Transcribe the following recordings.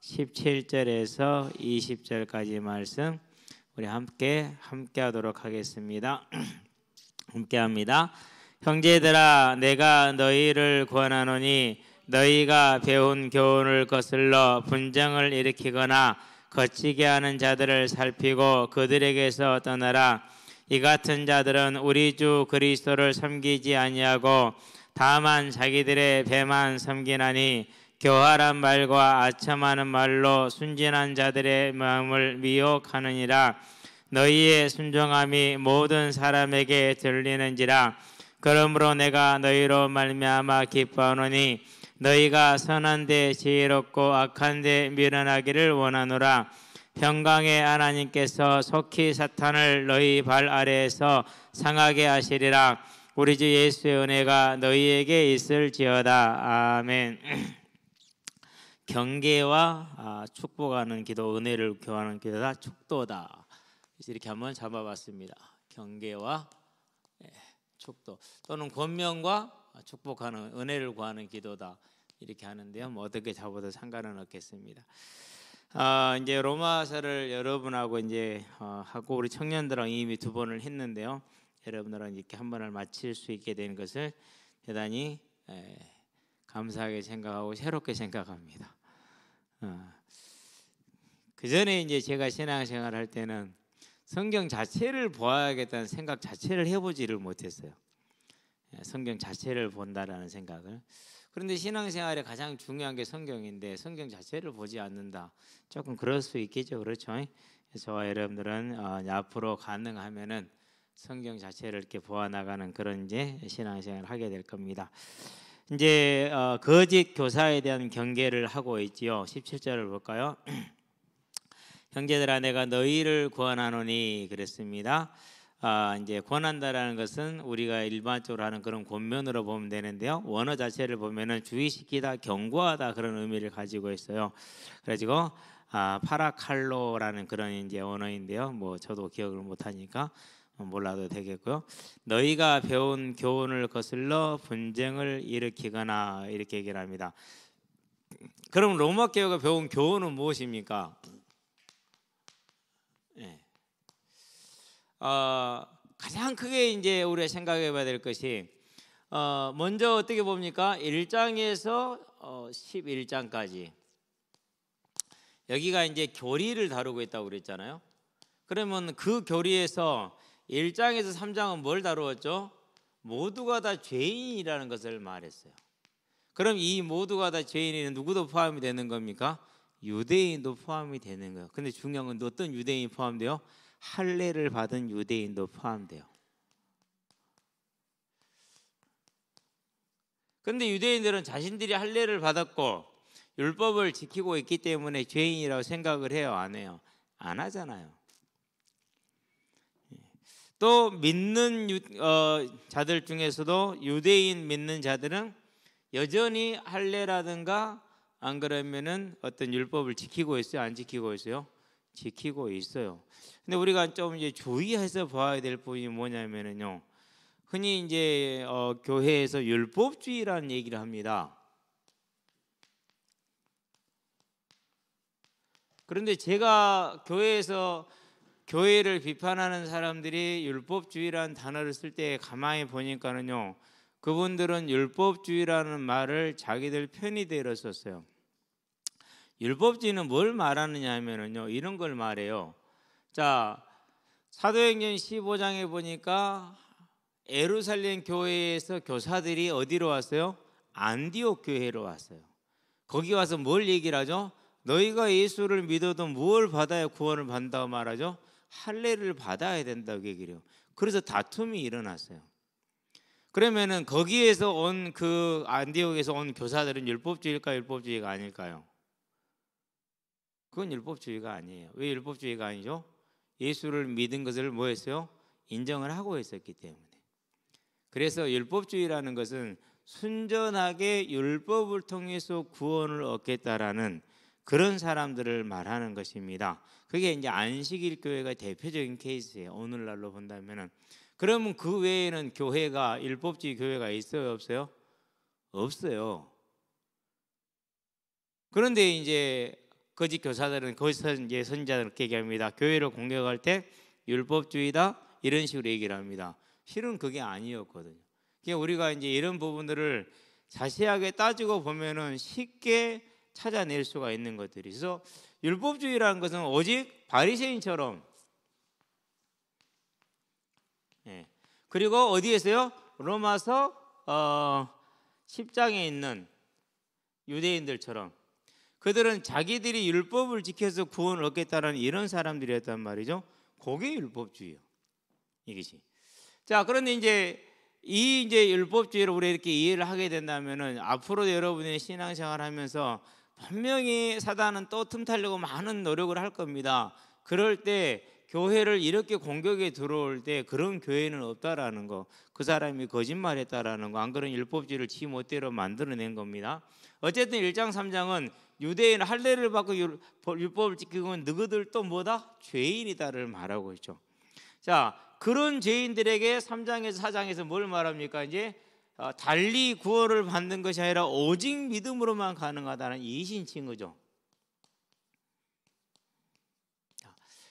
17절에서 20절까지 말씀 우리 함께 하도록 하겠습니다. 함께합니다. 형제들아, 내가 너희를 권하노니 너희가 배운 교훈을 거슬러 분쟁을 일으키거나 거치게 하는 자들을 살피고 그들에게서 떠나라. 이 같은 자들은 우리 주 그리스도를 섬기지 아니하고 다만 자기들의 배만 섬기나니 교활한 말과 아첨하는 말로 순진한 자들의 마음을 미혹하느니라. 너희의 순종함이 모든 사람에게 들리는지라. 그러므로 내가 너희로 말미암아 기뻐하노니 너희가 선한 데 지혜롭고 악한 데 미련하기를 원하노라. 평강의 하나님께서 속히 사탄을 너희 발 아래에서 상하게 하시리라. 우리 주 예수의 은혜가 너희에게 있을지어다. 아멘. 경계와 축복하는 기도, 은혜를 교하는 기도다, 축도다. 이렇게 한번 잡아봤습니다. 경계와 축도, 또는 권면과 축복하는, 은혜를 구하는 기도다, 이렇게 하는데요. 뭐 어떻게 잡아도 상관은 없겠습니다. 이제 로마서를 여러분하고 이제 하고 우리 청년들랑 이미 2번을 했는데요. 여러분들랑 이렇게 한 번을 마칠 수 있게 된 것을 대단히 감사하게 생각하고 새롭게 생각합니다. 그 전에 이제 제가 신앙생활 할 때는 성경 자체를 보아야겠다는 생각 자체를 해보지를 못했어요. 성경 자체를 본다라는 생각을. 그런데 신앙생활에 가장 중요한 게 성경인데 성경 자체를 보지 않는다, 조금 그럴 수 있겠죠. 그렇죠? 저와 여러분들은 앞으로 가능하면은 성경 자체를 이렇게 보아 나가는 그런 이제 신앙생활을 하게 될 겁니다. 이제 거짓 교사에 대한 경계를 하고 있지요. 17절을 볼까요? 형제들아, 내가 너희를 권하노니 그랬습니다. 이제 권한다라는 것은 우리가 일반적으로 하는 그런 권면으로 보면 되는데요. 원어 자체를 보면은 주의시키다, 경고하다, 그런 의미를 가지고 있어요. 그래가지고 파라칼로라는 그런 이제 언어인데요. 뭐 저도 기억을 못하니까 몰라도 되겠고요. 너희가 배운 교훈을 거슬러 분쟁을 일으키거나, 이렇게 얘기를 합니다. 그럼 로마 교회가 배운 교훈은 무엇입니까? 가장 크게 이제 우리가 생각해봐야 될 것이 먼저 어떻게 봅니까? 1장에서 11장까지 여기가 이제 교리를 다루고 있다고 그랬잖아요. 그러면 그 교리에서 1장에서 3장은 뭘 다루었죠? 모두가 다 죄인이라는 것을 말했어요. 그럼 이 모두가 다 죄인에는 누구도 포함이 되는 겁니까? 유대인도 포함이 되는 거예요. 근데 중요한 건 어떤 유대인이 포함돼요? 할례를 받은 유대인도 포함돼요. 그런데 유대인들은 자신들이 할례를 받았고 율법을 지키고 있기 때문에 죄인이라고 생각을 해요? 안 해요? 안 하잖아요. 또 믿는 자들 중에서도 유대인 믿는 자들은 여전히 할례라든가 안 그러면은 어떤 율법을 지키고 있어요? 안 지키고 있어요? 지키고 있어요. 근데 우리가 좀 이제 주의해서 봐야 될 부분이 뭐냐면은요, 흔히 이제 교회에서 율법주의라는 얘기를 합니다. 그런데 제가 교회에서 교회를 비판하는 사람들이 율법주의라는 단어를 쓸 때 가만히 보니까는요, 그분들은 율법주의라는 말을 자기들 편의대로 썼어요. 율법주의는 뭘 말하느냐 하면은요, 이런 걸 말해요. 자, 사도행전 15장에 보니까 예루살렘 교회에서 교사들이 어디로 왔어요? 안디옥 교회로 왔어요. 거기 와서 뭘 얘기를 하죠? 너희가 예수를 믿어도 무엇을 받아야 구원을 받는다고 말하죠? 할례를 받아야 된다고 얘기를 해요. 그래서 다툼이 일어났어요. 그러면은 거기에서 온 그 안디옥에서 온 교사들은 율법주의일까, 율법주의가 아닐까요? 그건 율법주의가 아니에요. 왜 율법주의가 아니죠? 예수를 믿은 것을 뭐 했어요? 인정을 하고 있었기 때문에. 그래서 율법주의라는 것은 순전하게 율법을 통해서 구원을 얻겠다라는 그런 사람들을 말하는 것입니다. 그게 이제 안식일 교회가 대표적인 케이스예요. 오늘날로 본다면은. 그러면 그 외에는 교회가, 율법주의 교회가 있어요, 없어요? 없어요. 그런데 이제 거짓 교사들은 거짓 이제 선지자들은 그렇게 얘기합니다. 교회를 공격할 때 율법주의다 이런 식으로 얘기를 합니다. 실은 그게 아니었거든요. 그러니까 우리가 이제 이런 부분들을 자세하게 따지고 보면은 쉽게 찾아낼 수가 있는 것들이. 그래서 율법주의라는 것은 오직 바리새인처럼, 그리고 어디에서요? 로마서 10장에 있는 유대인들처럼 그들은 자기들이 율법을 지켜서 구원을 얻겠다는 이런 사람들이었단 말이죠. 그게 율법주의예요. 이것이. 자, 그런데 이제 율법주의를 우리 이렇게 이해를 하게 된다면은 앞으로 여러분의 신앙생활을 하면서 분명히 사단은 또 틈타려고 많은 노력을 할 겁니다. 그럴 때 교회를 이렇게 공격에 들어올 때 그런 교회는 없다라는 거, 그 사람이 거짓말했다라는 거, 안 그런 율법주의를 지 멋대로 만들어낸 겁니다. 어쨌든 1장 3장은 유대인 할례를 받고 율법을 지키고 너희들 또 뭐다? 죄인이다를 말하고 있죠. 자, 그런 죄인들에게 3장에서 4장에서 뭘 말합니까? 이제 달리 구원을 받는 것이 아니라 오직 믿음으로만 가능하다는 이신친 거죠.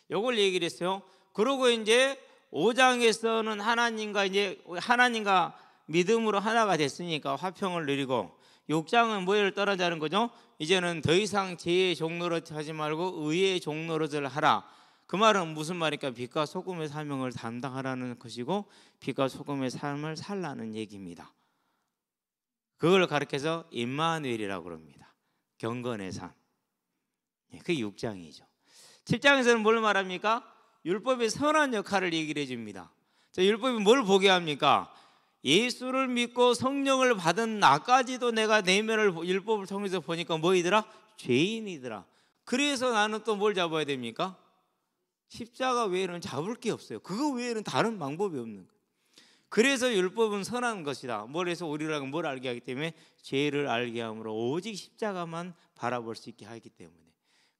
요걸 얘기를 했어요. 그러고 이제 5장에서는 하나님과 믿음으로 하나가 됐으니까 화평을 누리고, 6장은 뭐를 떠나자는 거죠? 이제는 더 이상 죄의 종노릇 하지 말고 의의 종노릇을 하라. 그 말은 무슨 말일까? 빛과 소금의 사명을 담당하라는 것이고 빛과 소금의 삶을 살라는 얘기입니다. 그걸 가르쳐서 임마누엘이라고 그럽니다. 경건의 삶. 그게 6장이죠. 7장에서는 뭘 말합니까? 율법의 선한 역할을 얘기를 해줍니다. 자, 율법이 뭘 보게 합니까? 예수를 믿고 성령을 받은 나까지도 내가 내면을 율법을 통해서 보니까 뭐이더라? 죄인이더라. 그래서 나는 또 뭘 잡아야 됩니까? 십자가 외에는 잡을 게 없어요. 그거 외에는 다른 방법이 없는 거예요. 그래서 율법은 선한 것이다. 뭘 해서 우리라고 뭘 알게 하기 때문에 죄를 알게 함으로 오직 십자가만 바라볼 수 있게 하기 때문에.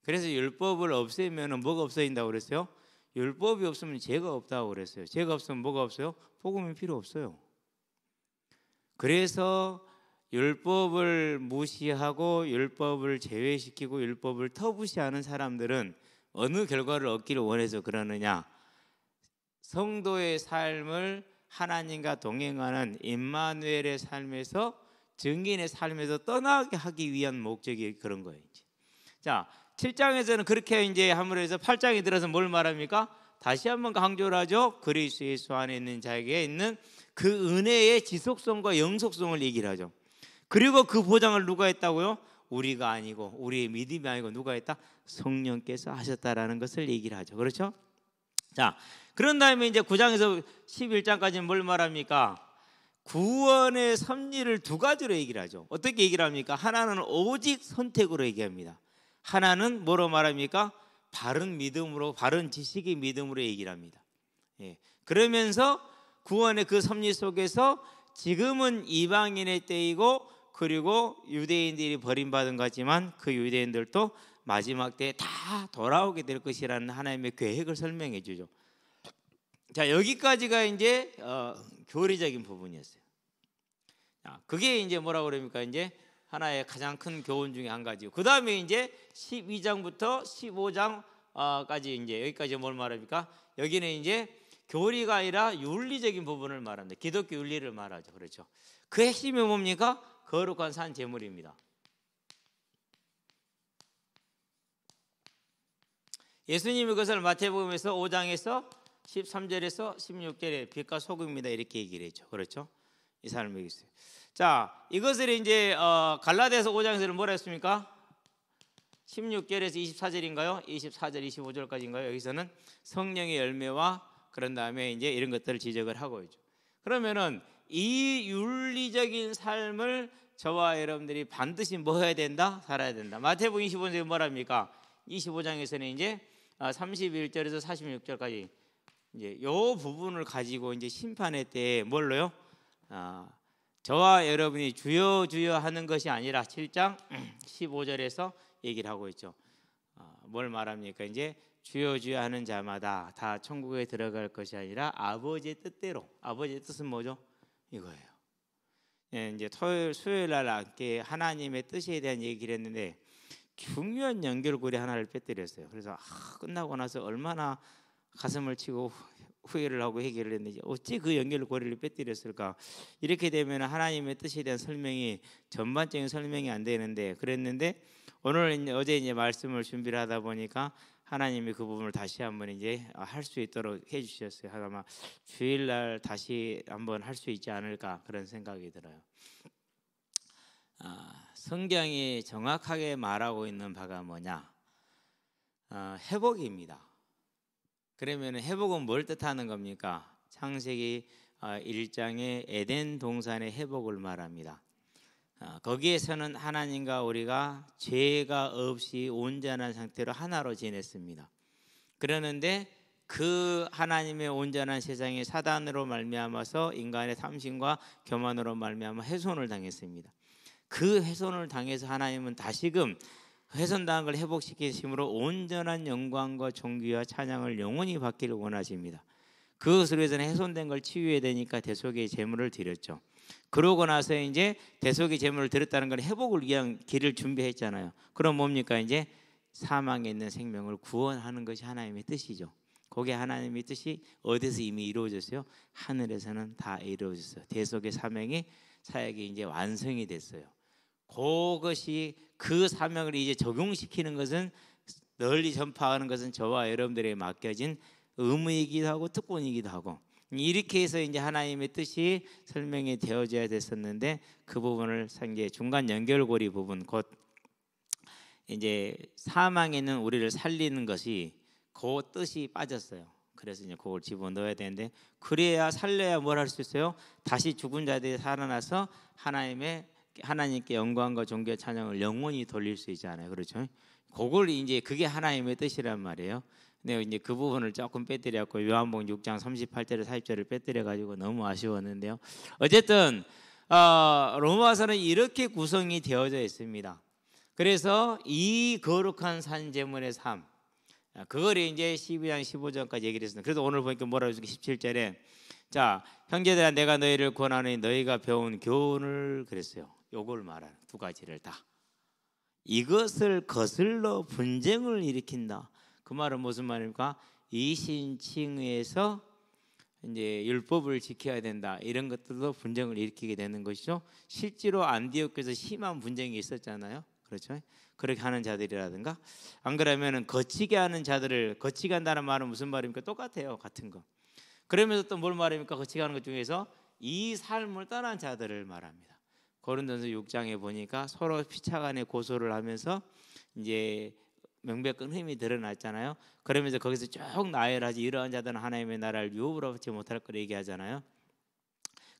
그래서 율법을 없애면 뭐가 없어진다고 그랬어요? 율법이 없으면 죄가 없다고 그랬어요. 죄가 없으면 뭐가 없어요? 복음이 필요 없어요. 그래서 율법을 무시하고 율법을 제외시키고 율법을 터부시하는 사람들은 어느 결과를 얻기를 원해서 그러느냐? 성도의 삶을 하나님과 동행하는 임마누엘의 삶에서, 증인의 삶에서 떠나게 하기 위한 목적이 그런 거예요. 자, 7장에서는 그렇게 이제 함으로 해서 8장에 들어서 뭘 말합니까? 다시 한번 강조를 하죠. 그리스도 예수 안에 있는 자에게 있는 그 은혜의 지속성과 영속성을 얘기를 하죠. 그리고 그 보장을 누가 했다고요? 우리가 아니고, 우리의 믿음이 아니고 누가 했다? 성령께서 하셨다라는 것을 얘기를 하죠. 그렇죠? 자, 그런 다음에 이제 9장에서 11장까지는 뭘 말합니까? 구원의 섭리를 두 가지로 얘기를 하죠. 어떻게 얘기를 합니까? 하나는 오직 선택으로 얘기합니다. 하나는 뭐로 말합니까? 바른 믿음으로, 바른 지식의 믿음으로 얘기를 합니다. 그러면서 구원의 그 섭리 속에서 지금은 이방인의 때이고, 그리고 유대인들이 버림받은 거지만 그 유대인들도 마지막 때에 다 돌아오게 될 것이라는 하나님의 계획을 설명해 주죠. 자, 여기까지가 이제 교리적인 부분이었어요. 그게 이제 뭐라고 그럽니까? 이제 하나의 가장 큰 교훈 중에 한 가지고, 그 다음에 이제 12장부터 15장까지 이제 여기까지 뭘 말합니까? 여기는 이제 교리가 아니라 윤리적인 부분을 말합니다. 기독교 윤리를 말하죠. 그렇죠? 그 핵심이 뭡니까? 거룩한 산 제물입니다. 예수님이 그것을 마태복음에서 5장에서 13절에서 16절에 빛과 소금입니다 이렇게 얘기를 했죠. 그렇죠? 이 사람을 여기 있어요. 자, 이것을 이제 갈라디아서 5장에서는 뭐라 했습니까? 16절에서 24절인가요? 24절, 25절까지인가요? 여기서는 성령의 열매와 그런 다음에 이제 이런 것들을 지적을 하고 있죠. 그러면은 이 윤리적인 삶을 저와 여러분들이 반드시 뭐 해야 된다? 살아야 된다. 마태복음 25장에 뭐랍니까? 25장에서는 이제 31절에서 46절까지 이제 요 부분을 가지고 이제 심판의 때에 뭘로요? 저와 여러분이 주여 주여 하는 것이 아니라 7장 15절에서 얘기를 하고 있죠. 뭘 말합니까? 이제 주여 주여 하는 자마다 다 천국에 들어갈 것이 아니라 아버지의 뜻대로. 아버지의 뜻은 뭐죠? 이거예요. 이제 토요일 수요일 날 함께 하나님의 뜻에 대한 얘기를 했는데, 중요한 연결고리 하나를 빼뜨렸어요. 그래서 끝나고 나서 얼마나 가슴을 치고 후회를 하고 해결을 했는지, 어찌 그 연결고리를 빼뜨렸을까. 이렇게 되면 하나님의 뜻에 대한 설명이, 전반적인 설명이 안 되는데, 그랬는데 오늘 어제 이제 말씀을 준비를 하다 보니까 하나님이 그 부분을 다시 한번 이제 할 수 있도록 해주셨어요. 아마 주일날 다시 한번 할 수 있지 않을까, 그런 생각이 들어요. 성경이 정확하게 말하고 있는 바가 뭐냐? 회복입니다. 그러면 회복은 뭘 뜻하는 겁니까? 창세기 1장의 에덴 동산의 회복을 말합니다. 거기에서는 하나님과 우리가 죄가 없이 온전한 상태로 하나로 지냈습니다. 그러는데 그 하나님의 온전한 세상이 사단으로 말미암아서 인간의 탐심과 교만으로 말미암아 훼손을 당했습니다. 그 훼손을 당해서 하나님은 다시금 훼손당한 걸 회복시키심으로 온전한 영광과 존귀와 찬양을 영원히 받기를 원하십니다. 그것을 위해서는 훼손된 걸 치유해야 되니까 대속의 제물을 드렸죠. 그러고 나서 이제 대속의 제물을 드렸다는 건 회복을 위한 길을 준비했잖아요. 그럼 뭡니까? 이제 사망에 있는 생명을 구원하는 것이 하나님의 뜻이죠. 그게 하나님의 뜻이 어디서 이미 이루어졌어요? 하늘에서는 다 이루어졌어요. 대속의 사역이 이제 완성이 됐어요. 그것이, 그 사명을 이제 적용시키는 것은, 널리 전파하는 것은 저와 여러분들에게 맡겨진 의무이기도 하고 특권이기도 하고, 이렇게 해서 이제 하나님의 뜻이 설명이 되어져야 됐었는데, 그 부분을 이제 중간 연결고리 부분, 곧 이제 사망에 있는 우리를 살리는 것이 그 뜻이 빠졌어요. 그래서 이제 그걸 집어넣어야 되는데, 그래야 살려야 뭘 할 수 있어요? 다시 죽은 자들이 살아나서 하나님께 영광과 존귀와 찬양을 영원히 돌릴 수 있잖아요. 그렇죠? 그걸 이제, 그게 하나님의 뜻이란 말이에요. 근데 이제 그 부분을 조금 빼뜨렸고, 요한복음 6장 38절에 40절을 빼뜨려 가지고 너무 아쉬웠는데요. 어쨌든 로마서는 이렇게 구성이 되어져 있습니다. 그래서 이 거룩한 산 제물의 삶, 그걸 이제 12장 15절까지 얘기를 했습니다. 그래서 오늘 보니까 뭐라고 했습니까? 17절에 자, 형제들아, 내가 너희를 권하노니 너희가 배운 교훈을, 그랬어요. 요걸 말하는 두 가지를 다. 이것을 거슬러 분쟁을 일으킨다. 그 말은 무슨 말입니까? 이신칭의에서 이제 율법을 지켜야 된다, 이런 것들도 분쟁을 일으키게 되는 것이죠. 실제로 안디옥에서 심한 분쟁이 있었잖아요. 그렇죠? 그렇게 하는 자들이라든가, 안 그러면은 거치게 하는 자들을, 거치게 한다는 말은 무슨 말입니까? 똑같아요. 같은 거. 그러면서 또 뭘 말합니까? 거치게 하는 것 중에서 이 삶을 떠난 자들을 말합니다. 고린도전서 6장에 보니까 서로 피차간에 고소를 하면서 이제 명백한 흠이 드러났잖아요. 그러면서 거기서 쭉 나열하지, 이러한 자들은 하나님의 나라를 유업으로 받지 못할 거라 얘기하잖아요.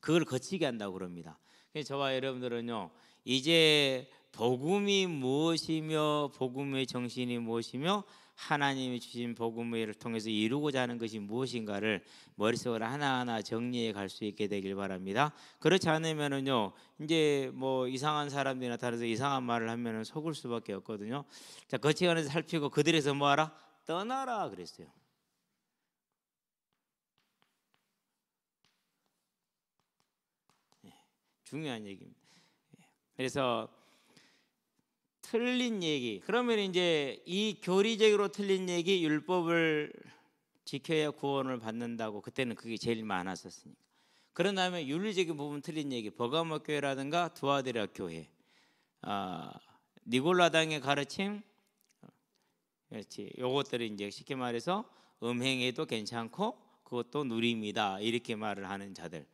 그걸 거치게 한다고 그럽니다. 그래서 저와 여러분들은요, 이제 복음이 무엇이며 복음의 정신이 무엇이며 하나님이 주신 복음을 통해서 이루고자 하는 것이 무엇인가를 머릿속으로 하나하나 정리해 갈 수 있게 되길 바랍니다. 그렇지 않으면은요, 이제 뭐 이상한 사람들이 나타나서 이상한 말을 하면은 속을 수밖에 없거든요. 자, 거치관에서 살피고 그들에서 뭐하라? 떠나라 그랬어요. 중요한 얘기입니다. 그래서 틀린 얘기, 그러면 이제 이 교리적으로 틀린 얘기, 율법을 지켜야 구원을 받는다고, 그때는 그게 제일 많았었으니까. 그런 다음에 윤리적인 부분 틀린 얘기, 버가모 교회라든가 두아데라 교회, 니골라당의 가르침, 그렇지, 요것들이 이제 쉽게 말해서 음행해도 괜찮고 그것도 누림이다, 이렇게 말을 하는 자들,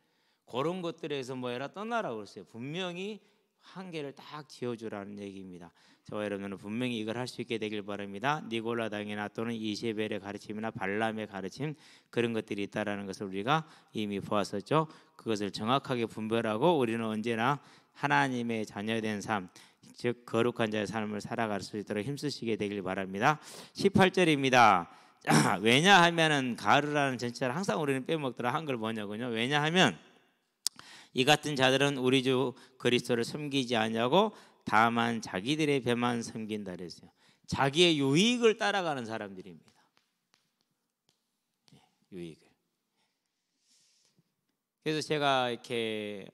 그런 것들에서 뭐해라? 떠나라고 그랬어요. 분명히 한계를 딱 지어주라는 얘기입니다. 저와 여러분은 분명히 이걸 할 수 있게 되길 바랍니다. 니골라당이나 또는 이세벨의 가르침이나 발람의 가르침, 그런 것들이 있다라는 것을 우리가 이미 보았었죠. 그것을 정확하게 분별하고 우리는 언제나 하나님의 자녀된 삶, 즉 거룩한 자의 삶을 살아갈 수 있도록 힘쓰시게 되길 바랍니다. 18절입니다. 왜냐하면은 가르라는 전체를 항상 우리는 빼먹더라, 한글 번역은요. 왜냐하면 이 같은 자들은 우리 주 그리스도를 섬기지 아니하고 다만 자기들의 배만 섬긴다 그랬어요. 자기의 유익을 따라가는 사람들입니다. 유익을. 그래서 제가 이렇게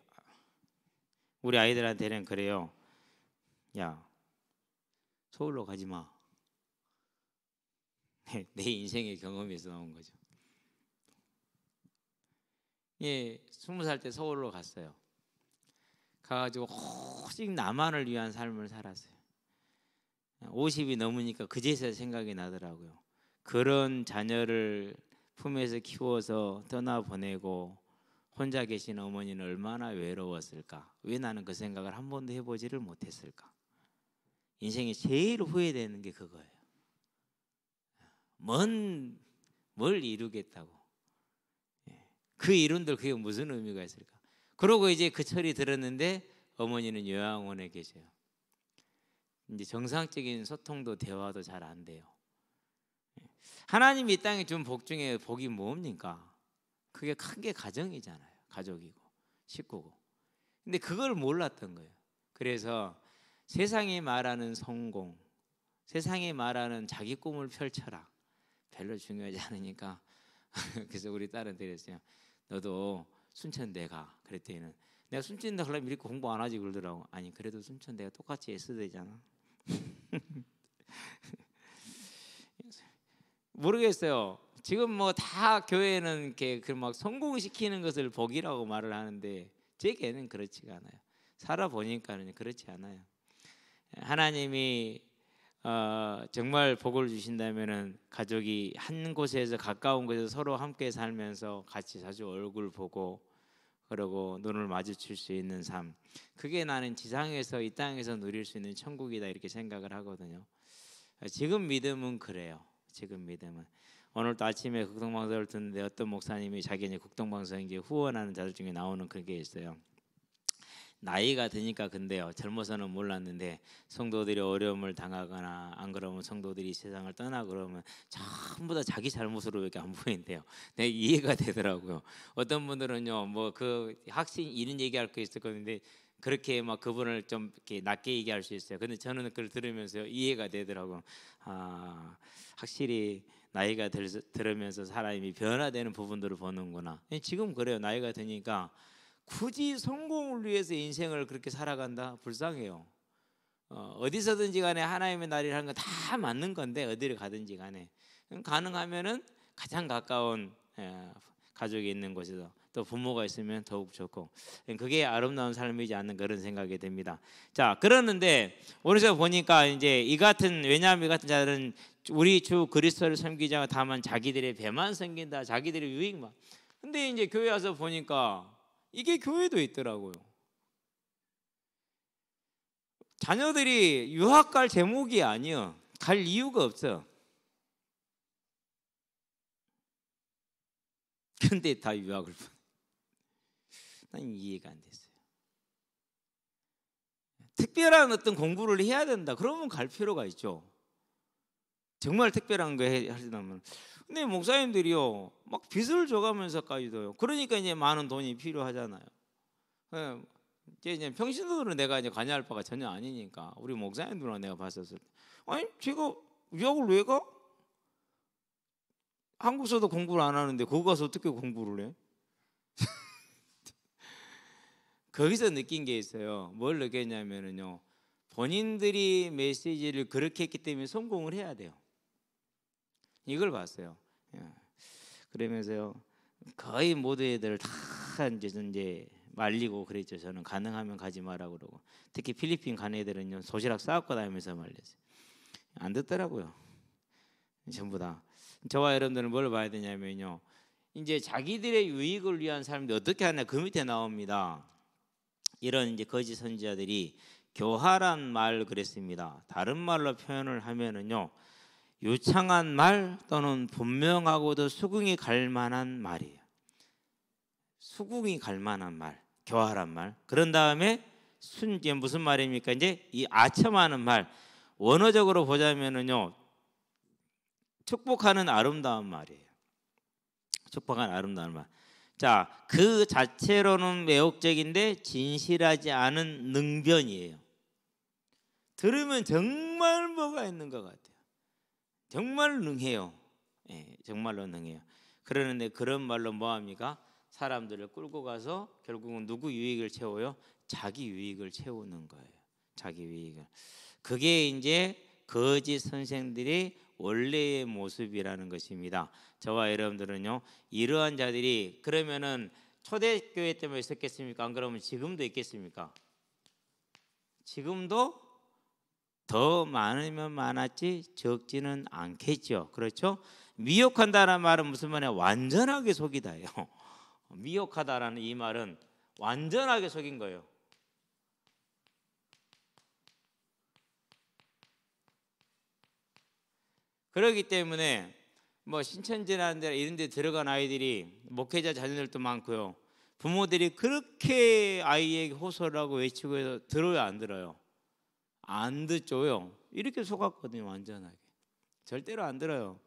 우리 아이들한테는 그래요. 야, 서울로 가지 마. 내 인생의 경험에서 나온 거죠. 예, 20살 때 서울로 갔어요. 가가지고 오직 나만을 위한 삶을 살았어요. 50이 넘으니까 그제서야 생각이 나더라고요. 그런 자녀를 품에서 키워서 떠나보내고 혼자 계신 어머니는 얼마나 외로웠을까? 왜 나는 그 생각을 한 번도 해보지를 못했을까? 인생에 제일 후회되는 게 그거예요. 뭘 이루겠다고. 그 이룬들 그게 무슨 의미가 있을까? 그러고 이제 그 철이 들었는데 어머니는 요양원에 계세요. 이제 정상적인 소통도 대화도 잘 안 돼요. 하나님이 이 땅에 준 복 중에 복이 뭡니까? 그게 큰 게 가정이잖아요. 가족이고 식구고. 근데 그걸 몰랐던 거예요. 그래서 세상이 말하는 성공, 세상이 말하는 자기 꿈을 펼쳐라, 별로 중요하지 않으니까 그래서 우리 딸한테 그랬어요. 너도 순천대 가. 그랬더니는 내가 순천대 가려면 이렇게 공부 안 하지 그러더라고. 아니 그래도 순천대가 똑같이 S대잖아. 모르겠어요. 지금 뭐 다 교회는 이렇게 그 막 성공시키는 것을 복이라고 말을 하는데 제게는 그렇지가 않아요. 살아 보니까는 그렇지 않아요. 하나님이 정말 복을 주신다면은 가족이 한 곳에서 가까운 곳에서 서로 함께 살면서 같이 자주 얼굴 보고 그러고 눈을 마주칠 수 있는 삶, 그게 나는 지상에서 이 땅에서 누릴 수 있는 천국이다 이렇게 생각을 하거든요. 지금 믿음은 그래요. 지금 믿음은 오늘도 아침에 국동방송을 듣는데 어떤 목사님이 자기 이제 국동방송 이제 후원하는 자들 중에 나오는 그게 있어요. 나이가 드니까 근데요, 젊어서는 몰랐는데 성도들이 어려움을 당하거나 안 그러면 성도들이 세상을 떠나 그러면 전부 다 자기 잘못으로밖에 안 보인대요. 내 이해가 되더라고요. 어떤 분들은요, 뭐 그 확신 이런 얘기할 거 있을 건데 그렇게 막 그분을 좀 이렇게 낮게 얘기할 수 있어요. 근데 저는 그걸 들으면서 이해가 되더라고요. 아, 확실히 나이가 들으면서 사람이 변화되는 부분들을 보는구나. 지금 그래요. 나이가 드니까 굳이 성공을 위해서 인생을 그렇게 살아간다? 불쌍해요. 어디서든지 간에 하나님의 날이라는 건 다 맞는 건데 어디를 가든지 간에 가능하면은 가장 가까운 가족이 있는 곳에서 또 부모가 있으면 더욱 좋고, 그게 아름다운 삶이지 않는 그런 생각이 듭니다. 자, 그러는데 오늘서 보니까 이제 이 같은, 왜냐하면 이 같은 자들은 우리 주 그리스도를 섬기자가 다만 자기들의 배만 섬긴다, 자기들의 유익만. 근데 이제 교회 와서 보니까 이게 교회도 있더라고요. 자녀들이 유학 갈 제목이 아니요. 갈 이유가 없어. 근데 다 유학을 보내. 난 이해가 안 됐어요. 특별한 어떤 공부를 해야 된다. 그러면 갈 필요가 있죠. 정말 특별한 거 하시다면. 근데 목사님들이요, 막 빚을 줘가면서까지도요. 그러니까 이제 많은 돈이 필요하잖아요. 이제 평신도들은 내가 이제 관여할 바가 전혀 아니니까 우리 목사님들은 내가 봤었을 때, 아니 제가 유학을 왜 가? 한국서도 공부를 안 하는데 거기 가서 어떻게 공부를 해? 거기서 느낀 게 있어요. 뭘 느꼈냐면요, 본인들이 메시지를 그렇게 했기 때문에 성공을 해야 돼요. 이걸 봤어요. 그러면서요, 거의 모두 애들 다 이제 말리고 그랬죠. 저는 가능하면 가지 마라 그러고, 특히 필리핀 간 애들은요 도시락 싸갖고 다니면서 말렸어요. 안 듣더라고요. 전부 다. 저와 여러분들은 뭘 봐야 되냐면요, 이제 자기들의 유익을 위한 사람들이 어떻게 하냐, 그 밑에 나옵니다. 이런 이제 거짓 선지자들이 교활한 말 그랬습니다. 다른 말로 표현을 하면은요, 유창한 말 또는 분명하고도 수긍이 갈 만한 말이에요. 수긍이 갈 만한 말, 교활한 말. 그런 다음에 이게 무슨 말입니까? 이제 이 아첨하는 말. 원어적으로 보자면은요, 축복하는 아름다운 말이에요. 축복하는 아름다운 말. 자, 그 자체로는 매혹적인데 진실하지 않은 능변이에요. 들으면 정말 뭐가 있는 것 같아요. 정말 능해요. 정말로 능해요. 그러는데 그런 말로 뭐합니까? 사람들을 끌고 가서 결국은 누구 유익을 채워요? 자기 유익을 채우는 거예요. 자기 유익을. 그게 이제 거짓 선생들이 원래의 모습이라는 것입니다. 저와 여러분들은요, 이러한 자들이 그러면은 초대교회 때문에 있었겠습니까? 안 그러면 지금도 있겠습니까? 지금도 더 많으면 많았지 적지는 않겠죠. 그렇죠? 미혹한다는 말은 무슨 말이야? 완전하게 속이다예요. 미혹하다라는 이 말은 완전하게 속인 거예요. 그렇기 때문에 뭐 신천지라는 데 이런 데 들어간 아이들이 목회자 자녀들도 많고요. 부모들이 그렇게 아이에게 호소를 하고 외치고 해서 들어요, 안 들어요? 안 듣죠요. 이렇게 속았거든요, 완전하게. 절대로 안 들어요.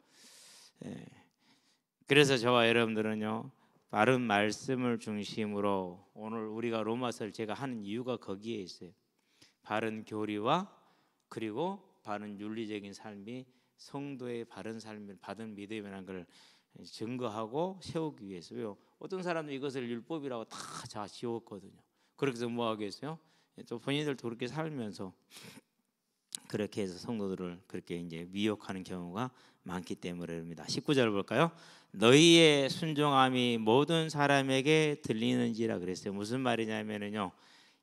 예. 그래서 저와 여러분들은요, 바른 말씀을 중심으로 오늘 우리가 로마서를 제가 하는 이유가 거기에 있어요. 바른 교리와 그리고 바른 윤리적인 삶이 성도의 바른 삶을 받은 믿음이라는 걸 증거하고 세우기 위해서요. 어떤 사람들은 이것을 율법이라고 다 지웠거든요. 그렇게 해서 뭐 하겠어요? 또 본인들도 그렇게 살면서 그렇게 해서 성도들을 그렇게 이제 미혹하는 경우가 많기 때문입니다. 19절 볼까요? 너희의 순종함이 모든 사람에게 들리는지라 그랬어요. 무슨 말이냐면요,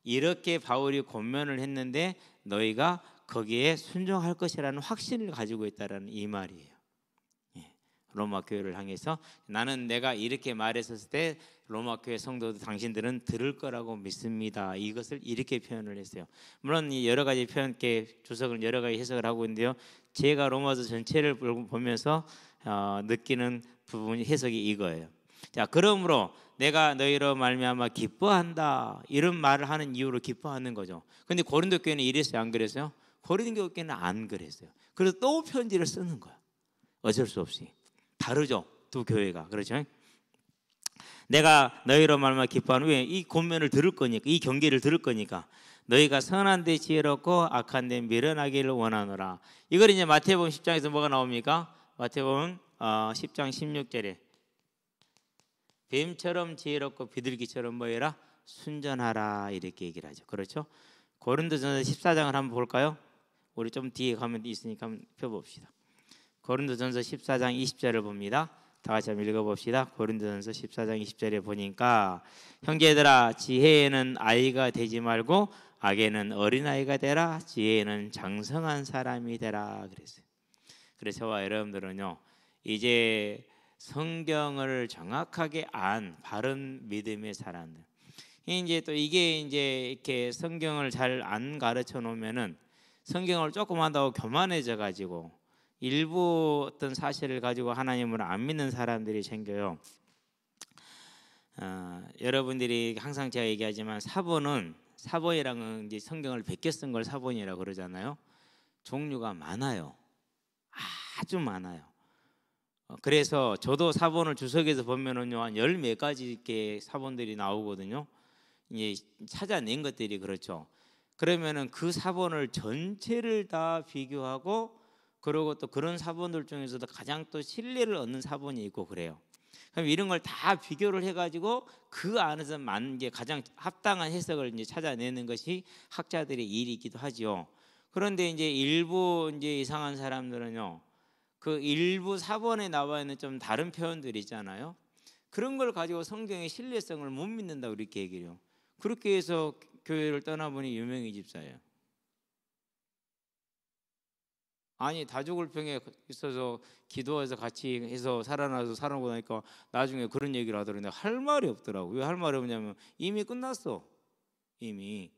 이렇게 바울이 권면을 했는데 너희가 거기에 순종할 것이라는 확신을 가지고 있다라는 이 말이에요. 로마 교회를 향해서 나는 내가 이렇게 말했을 때 로마 교회 성도들 당신들은 들을 거라고 믿습니다. 이것을 이렇게 표현을 했어요. 물론 이 여러 가지 표현께 주석을 여러 가지 해석을 하고 있는데요. 제가 로마서 전체를 보면서 느끼는 부분 해석이 이거예요. 자, 그러므로 내가 너희로 말미암아 기뻐한다 이런 말을 하는 이유로 기뻐하는 거죠. 근데 고린도 교회는 이랬어요, 안 그랬어요? 고린도 교회는 안 그랬어요. 그래서 또 편지를 쓰는 거야. 어쩔 수 없이. 다르죠, 두 교회가. 그렇죠? 내가 너희로 말미암아 기뻐하는, 왜? 이 권면을 들을 거니까, 이 경계를 들을 거니까. 너희가 선한 데 지혜롭고 악한 데 미련하기를 원하노라. 이걸 이제 마태복음 10장에서 뭐가 나옵니까? 마태복음 10장 16절에 뱀처럼 지혜롭고 비둘기처럼 뭐해라? 순전하라 이렇게 얘기를 하죠. 그렇죠? 고린도전서 14장을 한번 볼까요? 우리 좀 뒤에 가면 있으니까 한번 펴봅시다. 고린도전서 14장 20절을 봅니다. 다 같이 한번 읽어봅시다. 고린도전서 14장 20절에 보니까 형제들아 지혜에는 아이가 되지 말고 악에는 어린아이가 되라. 지혜에는 장성한 사람이 되라 그랬어요. 그래서 저와 여러분들은요, 이제 성경을 정확하게 안 바른 믿음의 사람들, 이제 또 이게 이제 이렇게 성경을 잘 안 가르쳐 놓으면은 성경을 조금 한다고 교만해져 가지고 일부 어떤 사실을 가지고 하나님을 안 믿는 사람들이 생겨요. 여러분들이 항상 제가 얘기하지만 사본이랑은 이제 성경을 베껴 쓴 걸 사본이라고 그러잖아요. 종류가 많아요. 아주 많아요. 그래서 저도 사본을 주석에서 보면은요, 한 열 몇 가지 개 사본들이 나오거든요. 이제 찾아낸 것들이 그렇죠. 그러면은 그 사본을 전체를 다 비교하고, 그리고 또 그런 사본들 중에서도 가장 또 신뢰를 얻는 사본이 있고 그래요. 그럼 이런 걸 다 비교를 해가지고 그 안에서 맞는 게 가장 합당한 해석을 이제 찾아내는 것이 학자들의 일이기도 하죠. 그런데 이제 일부 이제 이상한 사람들은요, 그 일부 사본에 나와 있는 좀 다른 표현들이 있잖아요. 그런 걸 가지고 성경의 신뢰성을 못 믿는다고 이렇게 얘기해요. 그렇게 해서 교회를 떠나보니 유명희 집사예요. 아니, 다죽을병에 있어서 기도해서 같이 해서 살아나서 살아오고 나니까 나중에 그런 얘기를 하더라고요. 할 말이 없더라고요. 왜 할 말이 없냐면 이미 끝났어. 이미.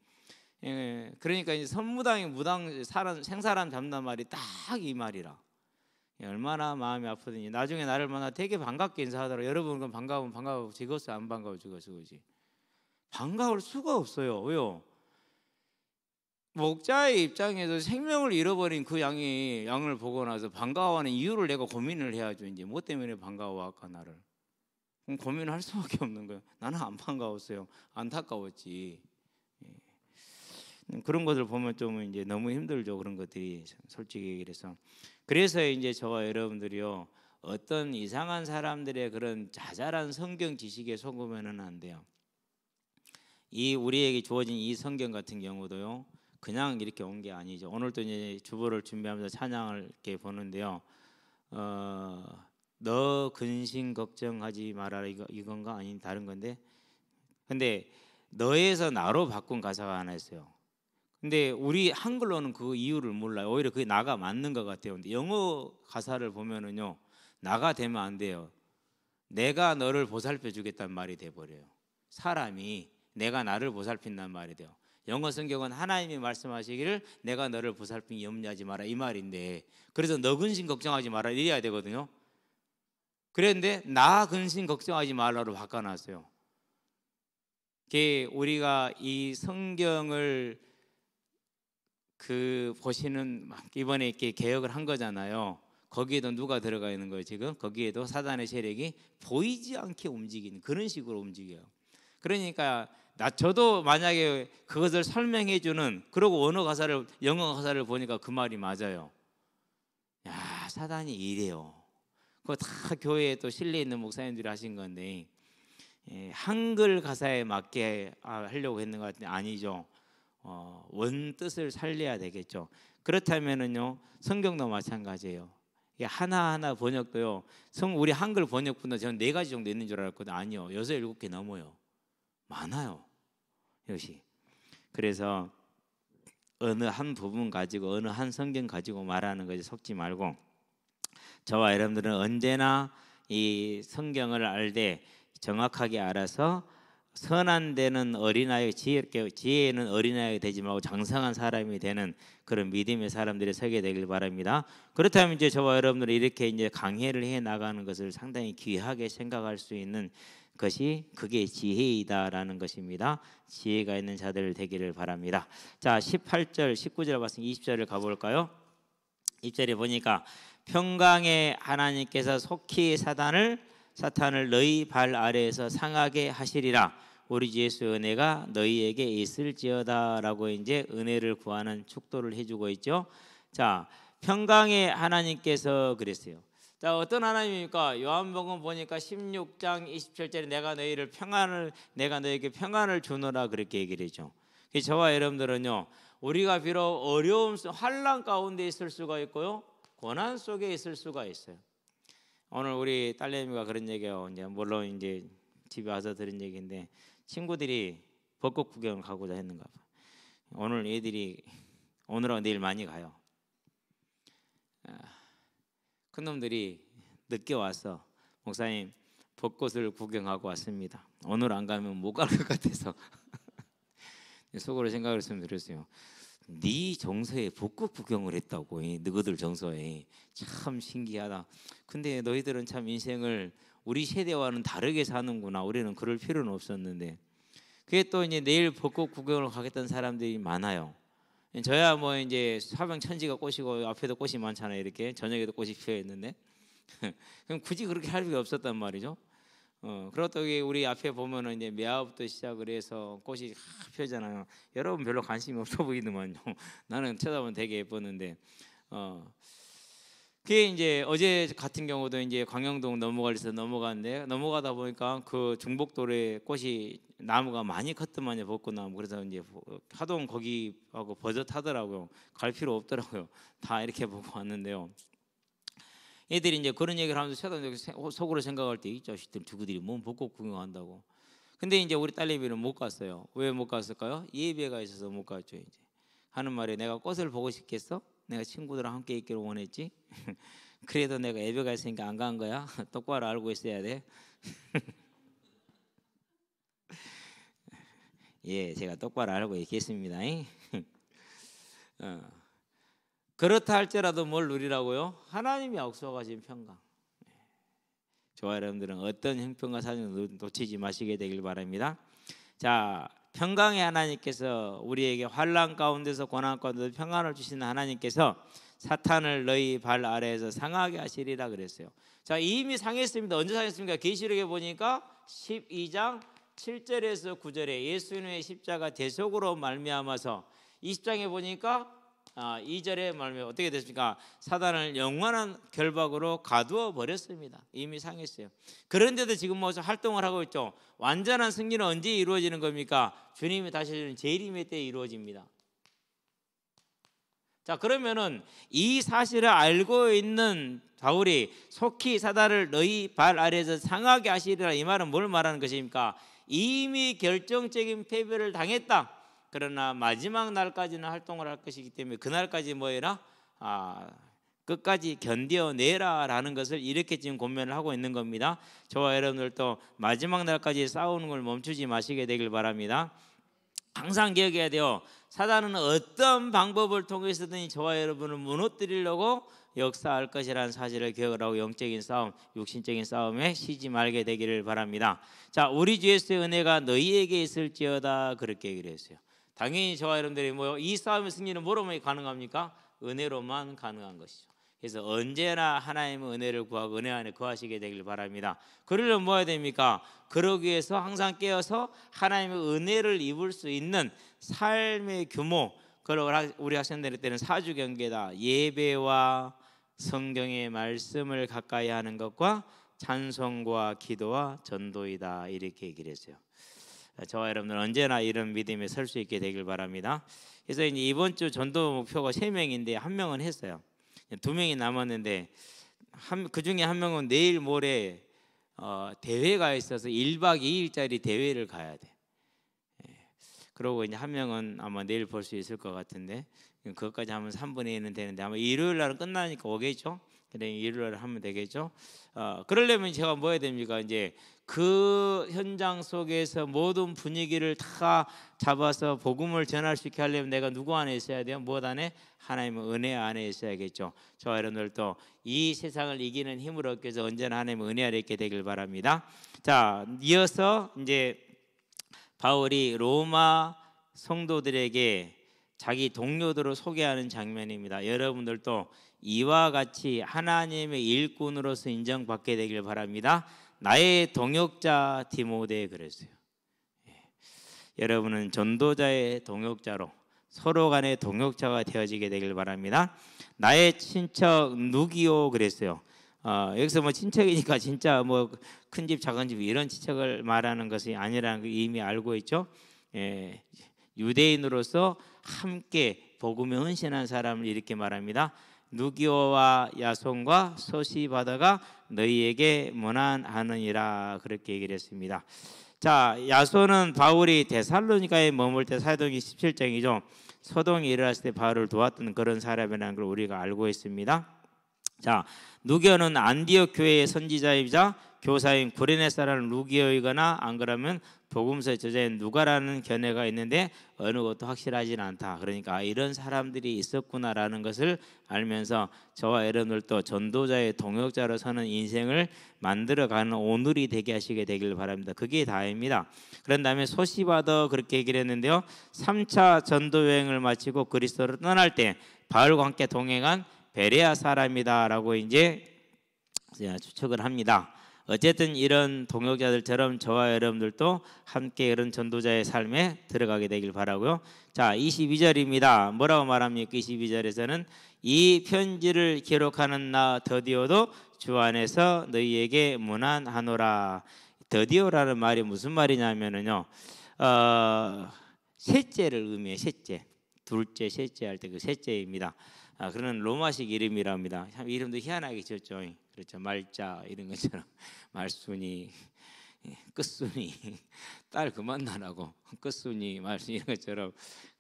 예, 그러니까 이제 선무당이 무당 생사람 잡는 말이 딱 이 말이라. 얼마나 마음이 아프더니 나중에 나를 만나 되게 반갑게 인사하더라고요. 여러분 반가우면 반가워 죽었어, 안 반가워 죽었어, 그지? 반가울 수가 없어요. 왜요? 목자의 입장에서 생명을 잃어버린 그 양을 보고 나서 반가워하는 이유를 내가 고민을 해야죠. 이제 뭐 때문에 반가워할까 나를? 그럼 고민을 할 수밖에 없는 거예요. 나는 안 반가웠어요. 안타까웠지. 그런 것을 보면 좀 이제 너무 힘들죠. 그런 것들이 솔직히 얘기를 해서. 그래서 이제 저와 여러분들이요, 어떤 이상한 사람들의 그런 자잘한 성경 지식에 속으면은 안 돼요. 이 우리에게 주어진 이 성경 같은 경우도요, 그냥 이렇게 온 게 아니죠. 오늘도 이제 주보를 준비하면서 찬양을 이렇게 보는데요. 너 근심 걱정하지 말아라 이건가 아닌 다른 건데. 근데 너에서 나로 바꾼 가사가 하나 있어요. 근데 우리 한글로는 그 이유를 몰라요. 오히려 그게 나가 맞는 것 같아요. 근데 영어 가사를 보면은요, 나가 되면 안 돼요. 내가 너를 보살펴 주겠다는 말이 돼 버려요. 사람이 내가 나를 보살핀다는 말이 돼요. 영어 성경은 하나님이 말씀하시기를 내가 너를 보살피니 염려하지 마라 이 말인데, 그래서 너 근심 걱정하지 마라 이래야 되거든요. 그런데 나 근심 걱정하지 말라로 바꿔놨어요. 우리가 이 성경을 보시는 이번에 이렇게 개혁을 한 거잖아요. 거기에도 누가 들어가 있는 거예요 지금? 거기에도 사단의 세력이 보이지 않게 움직이는 그런 식으로 움직여요. 그러니까 저도 만약에 그것을 설명해 주는, 그리고 영어 가사를 보니까 그 말이 맞아요. 야, 사단이 이래요. 그거 다 교회에 또 신뢰 있는 목사님들이 하신 건데, 한글 가사에 맞게 하려고 했는 것 같은데 아니죠. 원 뜻을 살려야 되겠죠. 그렇다면은요, 성경도 마찬가지예요. 하나하나 번역도요. 우리 한글 번역분도 저는 4가지 정도 있는 줄 알았거든요. 아니요, 6, 7개 넘어요. 많아요, 역시. 그래서 어느 한 부분 가지고, 어느 한 성경 가지고 말하는 것에 속지 말고, 저와 여러분들은 언제나 이 성경을 알되 정확하게 알아서 선한 데는 어린아이, 지혜는 어린아이가 되지 말고 장성한 사람이 되는 그런 믿음의 사람들이 서게 되길 바랍니다. 그렇다면 이제 저와 여러분들이 이렇게 이제 강해를 해 나가는 것을 상당히 귀하게 생각할 수 있는 것이, 그게 지혜이다라는 것입니다. 지혜가 있는 자들 되기를 바랍니다. 자, 18절, 19절 봤으니 20절을 가볼까요? 20절에 보니까 평강의 하나님께서 속히 사탄을 너희 발 아래에서 상하게 하시리라. 우리 주 예수의 은혜가 너희에게 있을지어다라고 이제 은혜를 구하는 축도를 해주고 있죠. 자, 평강의 하나님께서 그랬어요. 자, 어떤 하나님입니까? 요한복음 보니까 16장 27절에 내가 너에게 평안을 주노라 그렇게 얘기를 했죠. 저와 여러분들은요, 우리가 비록 환난 가운데 있을 수가 있고요, 고난 속에 있을 수가 있어요. 오늘 우리 딸내미가 그런 얘기예요. 이제 물론 이제 집에 와서 들은 얘기인데, 친구들이 벚꽃 구경을 가고자 했는가 봐. 오늘 애들이 오늘하고 내일 많이 가요. 큰 놈들이 늦게 와서 목사님 벚꽃을 구경하고 왔습니다. 오늘 안 가면 못 갈 것 같아서 속으로 생각을 했으면 들었어요. 네 정서에 벚꽃 구경을 했다고, 너희들 정서에. 참 신기하다. 근데 너희들은 참 인생을 우리 세대와는 다르게 사는구나. 우리는 그럴 필요는 없었는데. 그게 또 이제 내일 벚꽃 구경을 가겠다는 사람들이 많아요. 저야 뭐 이제 사방천지가 꽃이고 앞에도 꽃이 많잖아요. 이렇게 저녁에도 꽃이 피어 있는데 그럼 굳이 그렇게 할 필요 없었단 말이죠. 그렇다고 우리 앞에 보면은 이제 매화부터 시작을 해서 꽃이 피잖아요. 여러분 별로 관심이 없어 보이더만요. 나는 쳐다보면 되게 예뻤는데, 그게 이제 어제 같은 경우도 이제 광영동 넘어가서 넘어가다 보니까 그 중복도로에 꽃이 나무가 많이 컸더만요. 벚꽃나무. 그래서 이제 하동 거기하고 버젓하더라고요. 갈 필요 없더라고요. 다 이렇게 보고 왔는데요. 애들이 이제 그런 얘기를 하면서 속으로 생각할 때, 이 자식들 누구들이 뭔 벚꽃 구경한다고. 근데 이제 우리 딸내미는 못 갔어요. 왜 못 갔을까요? 예배가 있어서 못 갔죠. 이제 하는 말에, 내가 꽃을 보고 싶겠어? 내가 친구들랑 함께 있기를 원했지. 그래도 내가 예배가 있으니까 안 간 거야. 똑바로 알고 있어야 돼. 예, 제가 똑바로 알고 있겠습니다. 그렇다 할지라도 뭘 누리라고요? 하나님이 약속하신 평강. 저와 여러분들은 어떤 형편과 사정을 놓치지 마시게 되길 바랍니다. 자, 평강의 하나님께서, 우리에게 환난 가운데서 고난 가운데서 평안을 주시는 하나님께서 사탄을 너희 발 아래에서 상하게 하시리라 그랬어요. 자, 이미 상했습니다. 언제 상했습니까? 계시록에 보니까 12장 7절에서 9절에 예수님의 십자가 대속으로 말미암아서, 20장에 보니까 2절에 말하면 어떻게 됐습니까? 사단을 영원한 결박으로 가두어 버렸습니다. 이미 상했어요. 그런데도 지금 뭐 활동을 하고 있죠. 완전한 승리는 언제 이루어지는 겁니까? 주님이 다시 오시는 재림의 때에 이루어집니다. 자, 그러면은 이 사실을 알고 있는 바울이 속히 사단을 너희 발 아래에서 상하게 하시리라, 이 말은 뭘 말하는 것입니까? 이미 결정적인 패배를 당했다. 그러나 마지막 날까지는 활동을 할 것이기 때문에 그날까지 뭐해라? 끝까지 견뎌내라라는 것을 이렇게 지금 권면을 하고 있는 겁니다. 저와 여러분들도 마지막 날까지 싸우는 걸 멈추지 마시게 되길 바랍니다. 항상 기억해야 돼요. 사단은 어떤 방법을 통해서든 저와 여러분을 무너뜨리려고 역사할 것이라는 사실을 기억을 하고 영적인 싸움, 육신적인 싸움에 쉬지 말게 되기를 바랍니다. 자, 우리 주 예수의 은혜가 너희에게 있을지어다, 그렇게 얘기를 했어요. 당연히 저와 여러분들이 이 싸움의 승리는 뭐로만 가능합니까? 은혜로만 가능한 것이죠. 그래서 언제나 하나님의 은혜를 구하고 은혜 안에 거하시게 되길 바랍니다. 그러려면 뭐 해야 됩니까? 그러기 위해서 항상 깨어서 하나님의 은혜를 입을 수 있는 삶의 규모, 그걸 우리 학생들 때는 사주경계다. 예배와 성경의 말씀을 가까이 하는 것과 찬송과 기도와 전도이다, 이렇게 얘기를 했어요. 저와 여러분들 언제나 이런 믿음에 설 수 있게 되길 바랍니다. 그래서 이제 이번 주 전도 목표가 3명인데 1명은 했어요. 2명이 남았는데 그 중에 1명은 내일 모레 대회가 있어서 1박 2일짜리 대회를 가야 돼. 그러고 이제 1명은 아마 내일 볼 수 있을 것 같은데, 그것까지 하면 3분의 1은 되는데 아마 일요일 날은 끝나니까 오겠죠. 그래, 일요일 날 하면 되겠죠. 그러려면 제가 뭐 해야 됩니까? 이제 그 현장 속에서 모든 분위기를 다 잡아서 복음을 전할 수 있게 하려면 내가 누구 안에 있어야 돼요? 무엇 안에? 하나님의 은혜 안에 있어야겠죠. 저와 여러분들도 이 세상을 이기는 힘을 얻기 위해서 언제나 하나님의 은혜 안에 있게 되길 바랍니다. 자, 이어서 이제 바울이 로마 성도들에게 자기 동료들을 소개하는 장면입니다. 여러분들도 이와 같이 하나님의 일꾼으로서 인정받게 되길 바랍니다. 나의 동역자 디모데 그랬어요. 여러분은 전도자의 동역자로 서로 간의 동역자가 되어지게 되길 바랍니다. 나의 친척 누기오 그랬어요. 여기서 뭐 친척이니까 진짜 뭐 큰 집 작은 집 이런 친척을 말하는 것이 아니라는 걸 이미 알고 있죠. 유대인으로서 함께 복음에 헌신한 사람을 이렇게 말합니다. 누기오와 야손과 소시바더가 너희에게 문안하느니라, 그렇게 얘기를 했습니다. 자, 야손은 바울이 데살로니가에 머물 때 사도행전 17장이죠. 소동이 일어났을 때 바울을 도왔던 그런 사람이라는 걸 우리가 알고 있습니다. 자, 누기오는 안디옥 교회의 선지자이자 교사인 구레네 사람 루기오이거나 안 그러면 복음서의 저자인 누가라는 견해가 있는데 어느 것도 확실하지는 않다. 그러니까 이런 사람들이 있었구나라는 것을 알면서 저와 여러분들도 전도자의 동역자로 서는 인생을 만들어가는 오늘이 되게 하시게 되길 바랍니다. 그게 다입니다. 그런 다음에 소시바더 그렇게 얘기를 했는데요. 3차 전도 여행을 마치고 그리스도로 떠날 때 바울과 함께 동행한 베레아 사람이다라고 이제 추측을 합니다. 어쨌든 이런 동역자들처럼 저와 여러분들도 함께 이런 전도자의 삶에 들어가게 되길 바라고요. 자, 22절입니다. 뭐라고 말합니까? 22절에서는 이 편지를 기록하는 나 더디오도 주 안에서 너희에게 문안하노라. 더디오라는 말이 무슨 말이냐면요, 셋째를 의미해요. 셋째, 둘째, 셋째 할 때 그 셋째입니다. 그런 로마식 이름이랍니다. 참 이름도 희한하게 지었죠. 그렇죠. 말자 이런 것처럼 말순이, 끝순이, 딸 그만 나라고 끝순이, 말순이 이런 것처럼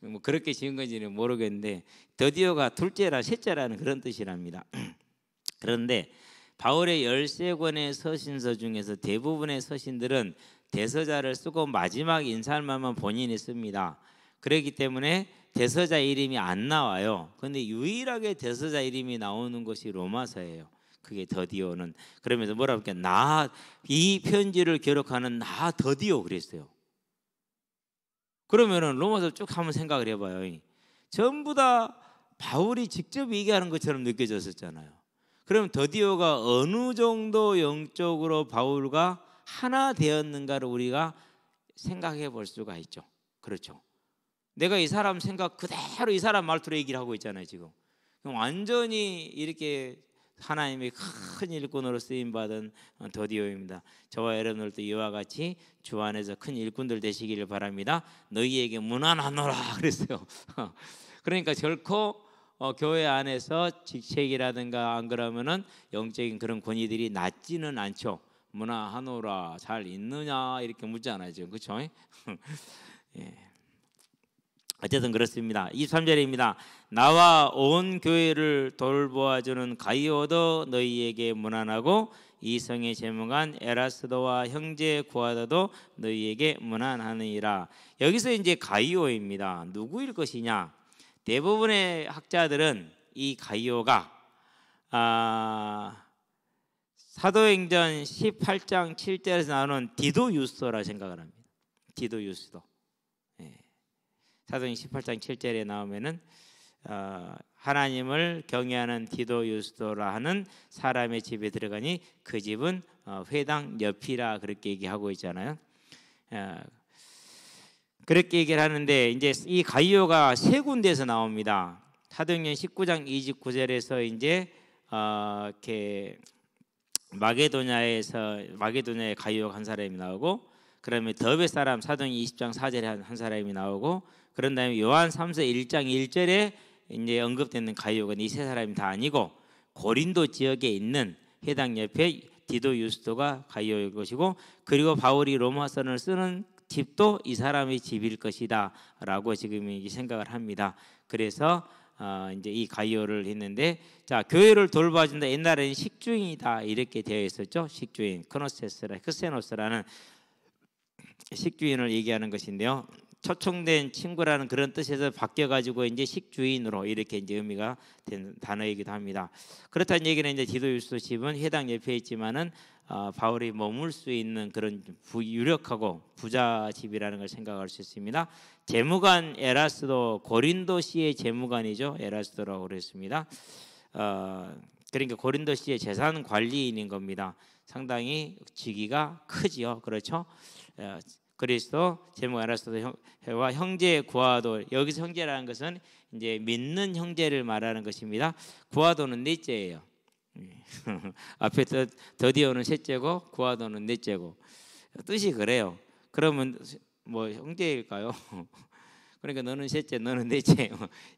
뭐 그렇게 지은 건지는 모르겠는데 더디오가 둘째라 셋째라는 그런 뜻이랍니다. 그런데 바울의 13권의 서신서 중에서 대부분의 서신들은 대서자를 쓰고 마지막 인사말만 본인이 씁니다. 그렇기 때문에 대서자 이름이 안 나와요. 그런데 유일하게 대서자 이름이 나오는 것이 로마서예요. 그게 더디오는. 그러면서 뭐라고 할까? 나 이 편지를 기록하는 나 더디오 그랬어요. 그러면은 로마서 쭉 한번 생각을 해봐요. 전부 다 바울이 직접 얘기하는 것처럼 느껴졌었잖아요. 그럼 더디오가 어느 정도 영적으로 바울과 하나 되었는가를 우리가 생각해 볼 수가 있죠. 그렇죠. 내가 이 사람 생각 그대로 이 사람 말투로 얘기를 하고 있잖아요. 지금 완전히 이렇게 하나님의 큰 일꾼으로 쓰임받은 더디오입니다. 저와 여러분들도 이와 같이 주 안에서 큰 일꾼들 되시기를 바랍니다. 너희에게 문안하노라 그랬어요. 그러니까 결코 교회 안에서 직책이라든가 안 그러면은 영적인 그런 권위들이 낮지는 않죠. 문화하노라 잘 있느냐 이렇게 묻잖아요 지금, 그렇죠? 예. 어쨌든 그렇습니다. 23절입니다. 나와 온 교회를 돌보아주는 가이오도 너희에게 문안하고 이성의 제무관 에라스도와 형제 구하도도 너희에게 문안하느니라. 여기서 이제 가이오입니다. 누구일 것이냐? 대부분의 학자들은 이 가이오가 사도행전 18장 7절에서 나오는 디도 유스도라 생각을 합니다. 디도 유스도. 사도행전 18장 7절에 나오면은 하나님을 경외하는 디도 유스도라 하는 사람의 집에 들어가니 그 집은 회당 옆이라 그렇게 얘기하고 있잖아요. 그렇게 얘기를 하는데 이제 이 가이오가 세 군데에서 나옵니다. 사도행전 19장 29절에서 이제 이렇게 마게도냐에 가이오가 한 사람이 나오고, 그다음에 더베 사람 사도행전 20장 4절에 한 사람이 나오고, 그런 다음에 요한 3서 1장 1절에 이제 언급되는 가이오가 이 세 사람이 다 아니고 고린도 지역에 있는 회당 옆에 디도 유스도가 가이오일 것이고, 그리고 바울이 로마서를 쓰는 집도 이 사람의 집일 것이다라고 지금 생각을 합니다. 그래서 이제 이 가이오를 했는데, 자, 교회를 돌봐준다. 옛날에는 식주인이다 이렇게 되어 있었죠. 식주인 크세노스라는 식주인을 얘기하는 것인데요. 초청된 친구라는 그런 뜻에서 바뀌어가지고 이제 식주인으로 이렇게 이제 의미가 된 단어이기도 합니다. 그렇다는 얘기는 이제 디도 유스도 집은 회당 옆에 있지만은 바울이 머물 수 있는 그런 유력하고 부자 집이라는 걸 생각할 수 있습니다. 재무관 에라스도, 고린도시의 재무관이죠. 에라스도라고 그랬습니다. 그러니까 고린도시의 재산 관리인인 겁니다. 상당히 직위가 크지요. 그렇죠? 그리스도 재무관 에라스도와 형제 구하도, 여기서 형제라는 것은 이제 믿는 형제를 말하는 것입니다. 구하도는 넷째예요. 앞에 더디오는 셋째고 구하도는 넷째고, 뜻이 그래요. 그러면 뭐 형제일까요? 그러니까 너는 셋째, 너는 넷째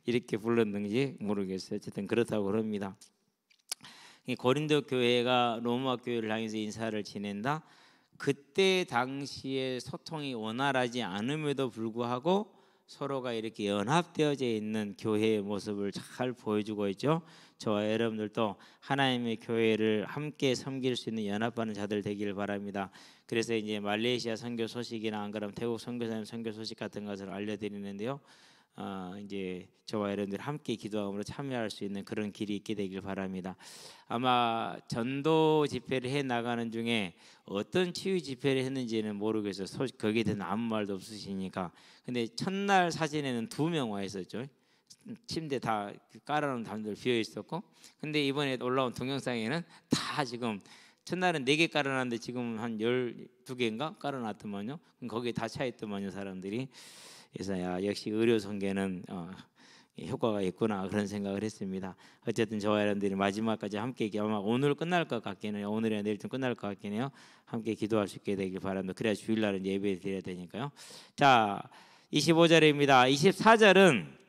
이렇게 불렀는지 모르겠어요. 어쨌든 그렇다고 그럽니다. 고린도 교회가 로마 교회를 향해서 인사를 지낸다. 그때 당시에 소통이 원활하지 않음에도 불구하고 서로가 이렇게 연합되어져 있는 교회의 모습을 잘 보여주고 있죠. 저와 여러분들도 하나님의 교회를 함께 섬길 수 있는 연합하는 자들 되기를 바랍니다. 그래서 이제 말레이시아 선교 소식이나 안 그러면 태국 선교사님 선교 소식 같은 것을 알려드리는데요. 이제 저와 여러분들 함께 기도함으로 참여할 수 있는 그런 길이 있게 되길 바랍니다. 아마 전도 집회를 해 나가는 중에 어떤 치유 집회를 했는지는 모르겠어요. 거기에 대해서 아무 말도 없으시니까. 근데 첫날 사진에는 2명 와 있었죠. 침대 다 깔아놓은 담들 비어 있었고, 근데 이번에 올라온 동영상에는 다 지금 첫날은 4개 깔아놨는데 지금 한 12개인가 깔아놨더만요. 거기에 다 차 있더만요, 사람들이. 그래서 야, 역시 의료 선교는 효과가 있구나 그런 생각을 했습니다. 어쨌든 저와 여러분들이 마지막까지 함께, 아마 오늘 끝날 것 같긴 해요. 오늘이나 내일쯤 끝날 것 같긴 해요. 함께 기도할 수 있게 되길 바랍니다. 그래야 주일날은 예배 드려야 되니까요. 자, 25절입니다. 24절은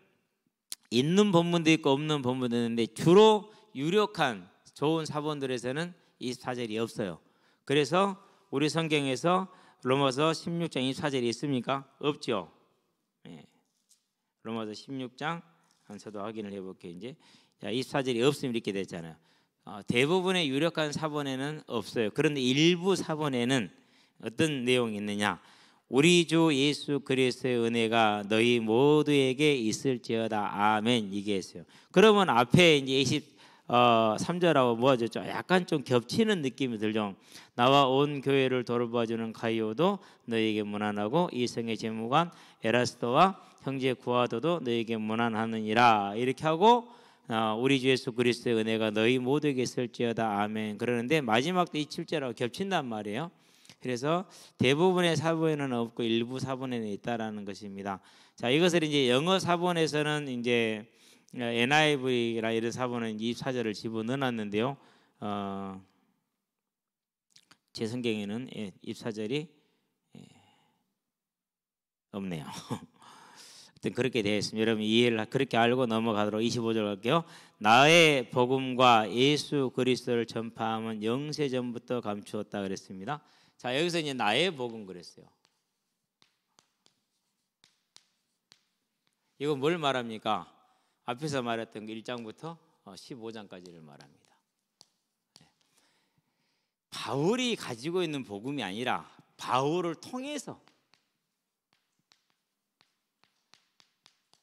있는 본문도 있고 없는 본문도 있는데 주로 유력한 좋은 사본들에서는 24절이 없어요. 그래서 우리 성경에서 로마서 16장 24절이 있습니까? 없죠. 예. 로마서 16장 저도 확인을 해볼게요. 이제 24절이 없으면 이렇게 됐잖아요. 대부분의 유력한 사본에는 없어요. 그런데 일부 사본에는 어떤 내용이 있느냐? 우리 주 예수 그리스도의 은혜가 너희 모두에게 있을지어다. 아멘. 이게 있어요. 그러면 앞에 이제 23절하고 모아졌죠. 약간 좀 겹치는 느낌이 들죠. 나와 온 교회를 돌봐주는 가이오도 너희에게 문안하고 이성의 재무관 에라스도와 형제 구하도도 너희에게 문안하느니라. 이렇게 하고 우리 주 예수 그리스도의 은혜가 너희 모두에게 있을지어다. 아멘. 그러는데 마지막도 이 7절하고 겹친단 말이에요. 그래서 대부분의 사본에는 없고 일부 사본에는 있다라는 것입니다. 자, 이것을 이제 영어 사본에서는 이제 NIV라 이런 사본은 24절을 집어넣어놨는데요. 제 성경에는 24절이 없네요. 하여튼 그렇게 되어 있습니다. 여러분 이해를 그렇게 알고 넘어가도록 25절 갈게요. 나의 복음과 예수 그리스도를 전파함은 영세전부터 감추었다 그랬습니다. 자, 여기서 이제 나의 복음 그랬어요. 이거 뭘 말합니까? 앞에서 말했던 1장부터 15장까지를 말합니다. 바울이 가지고 있는 복음이 아니라 바울을 통해서,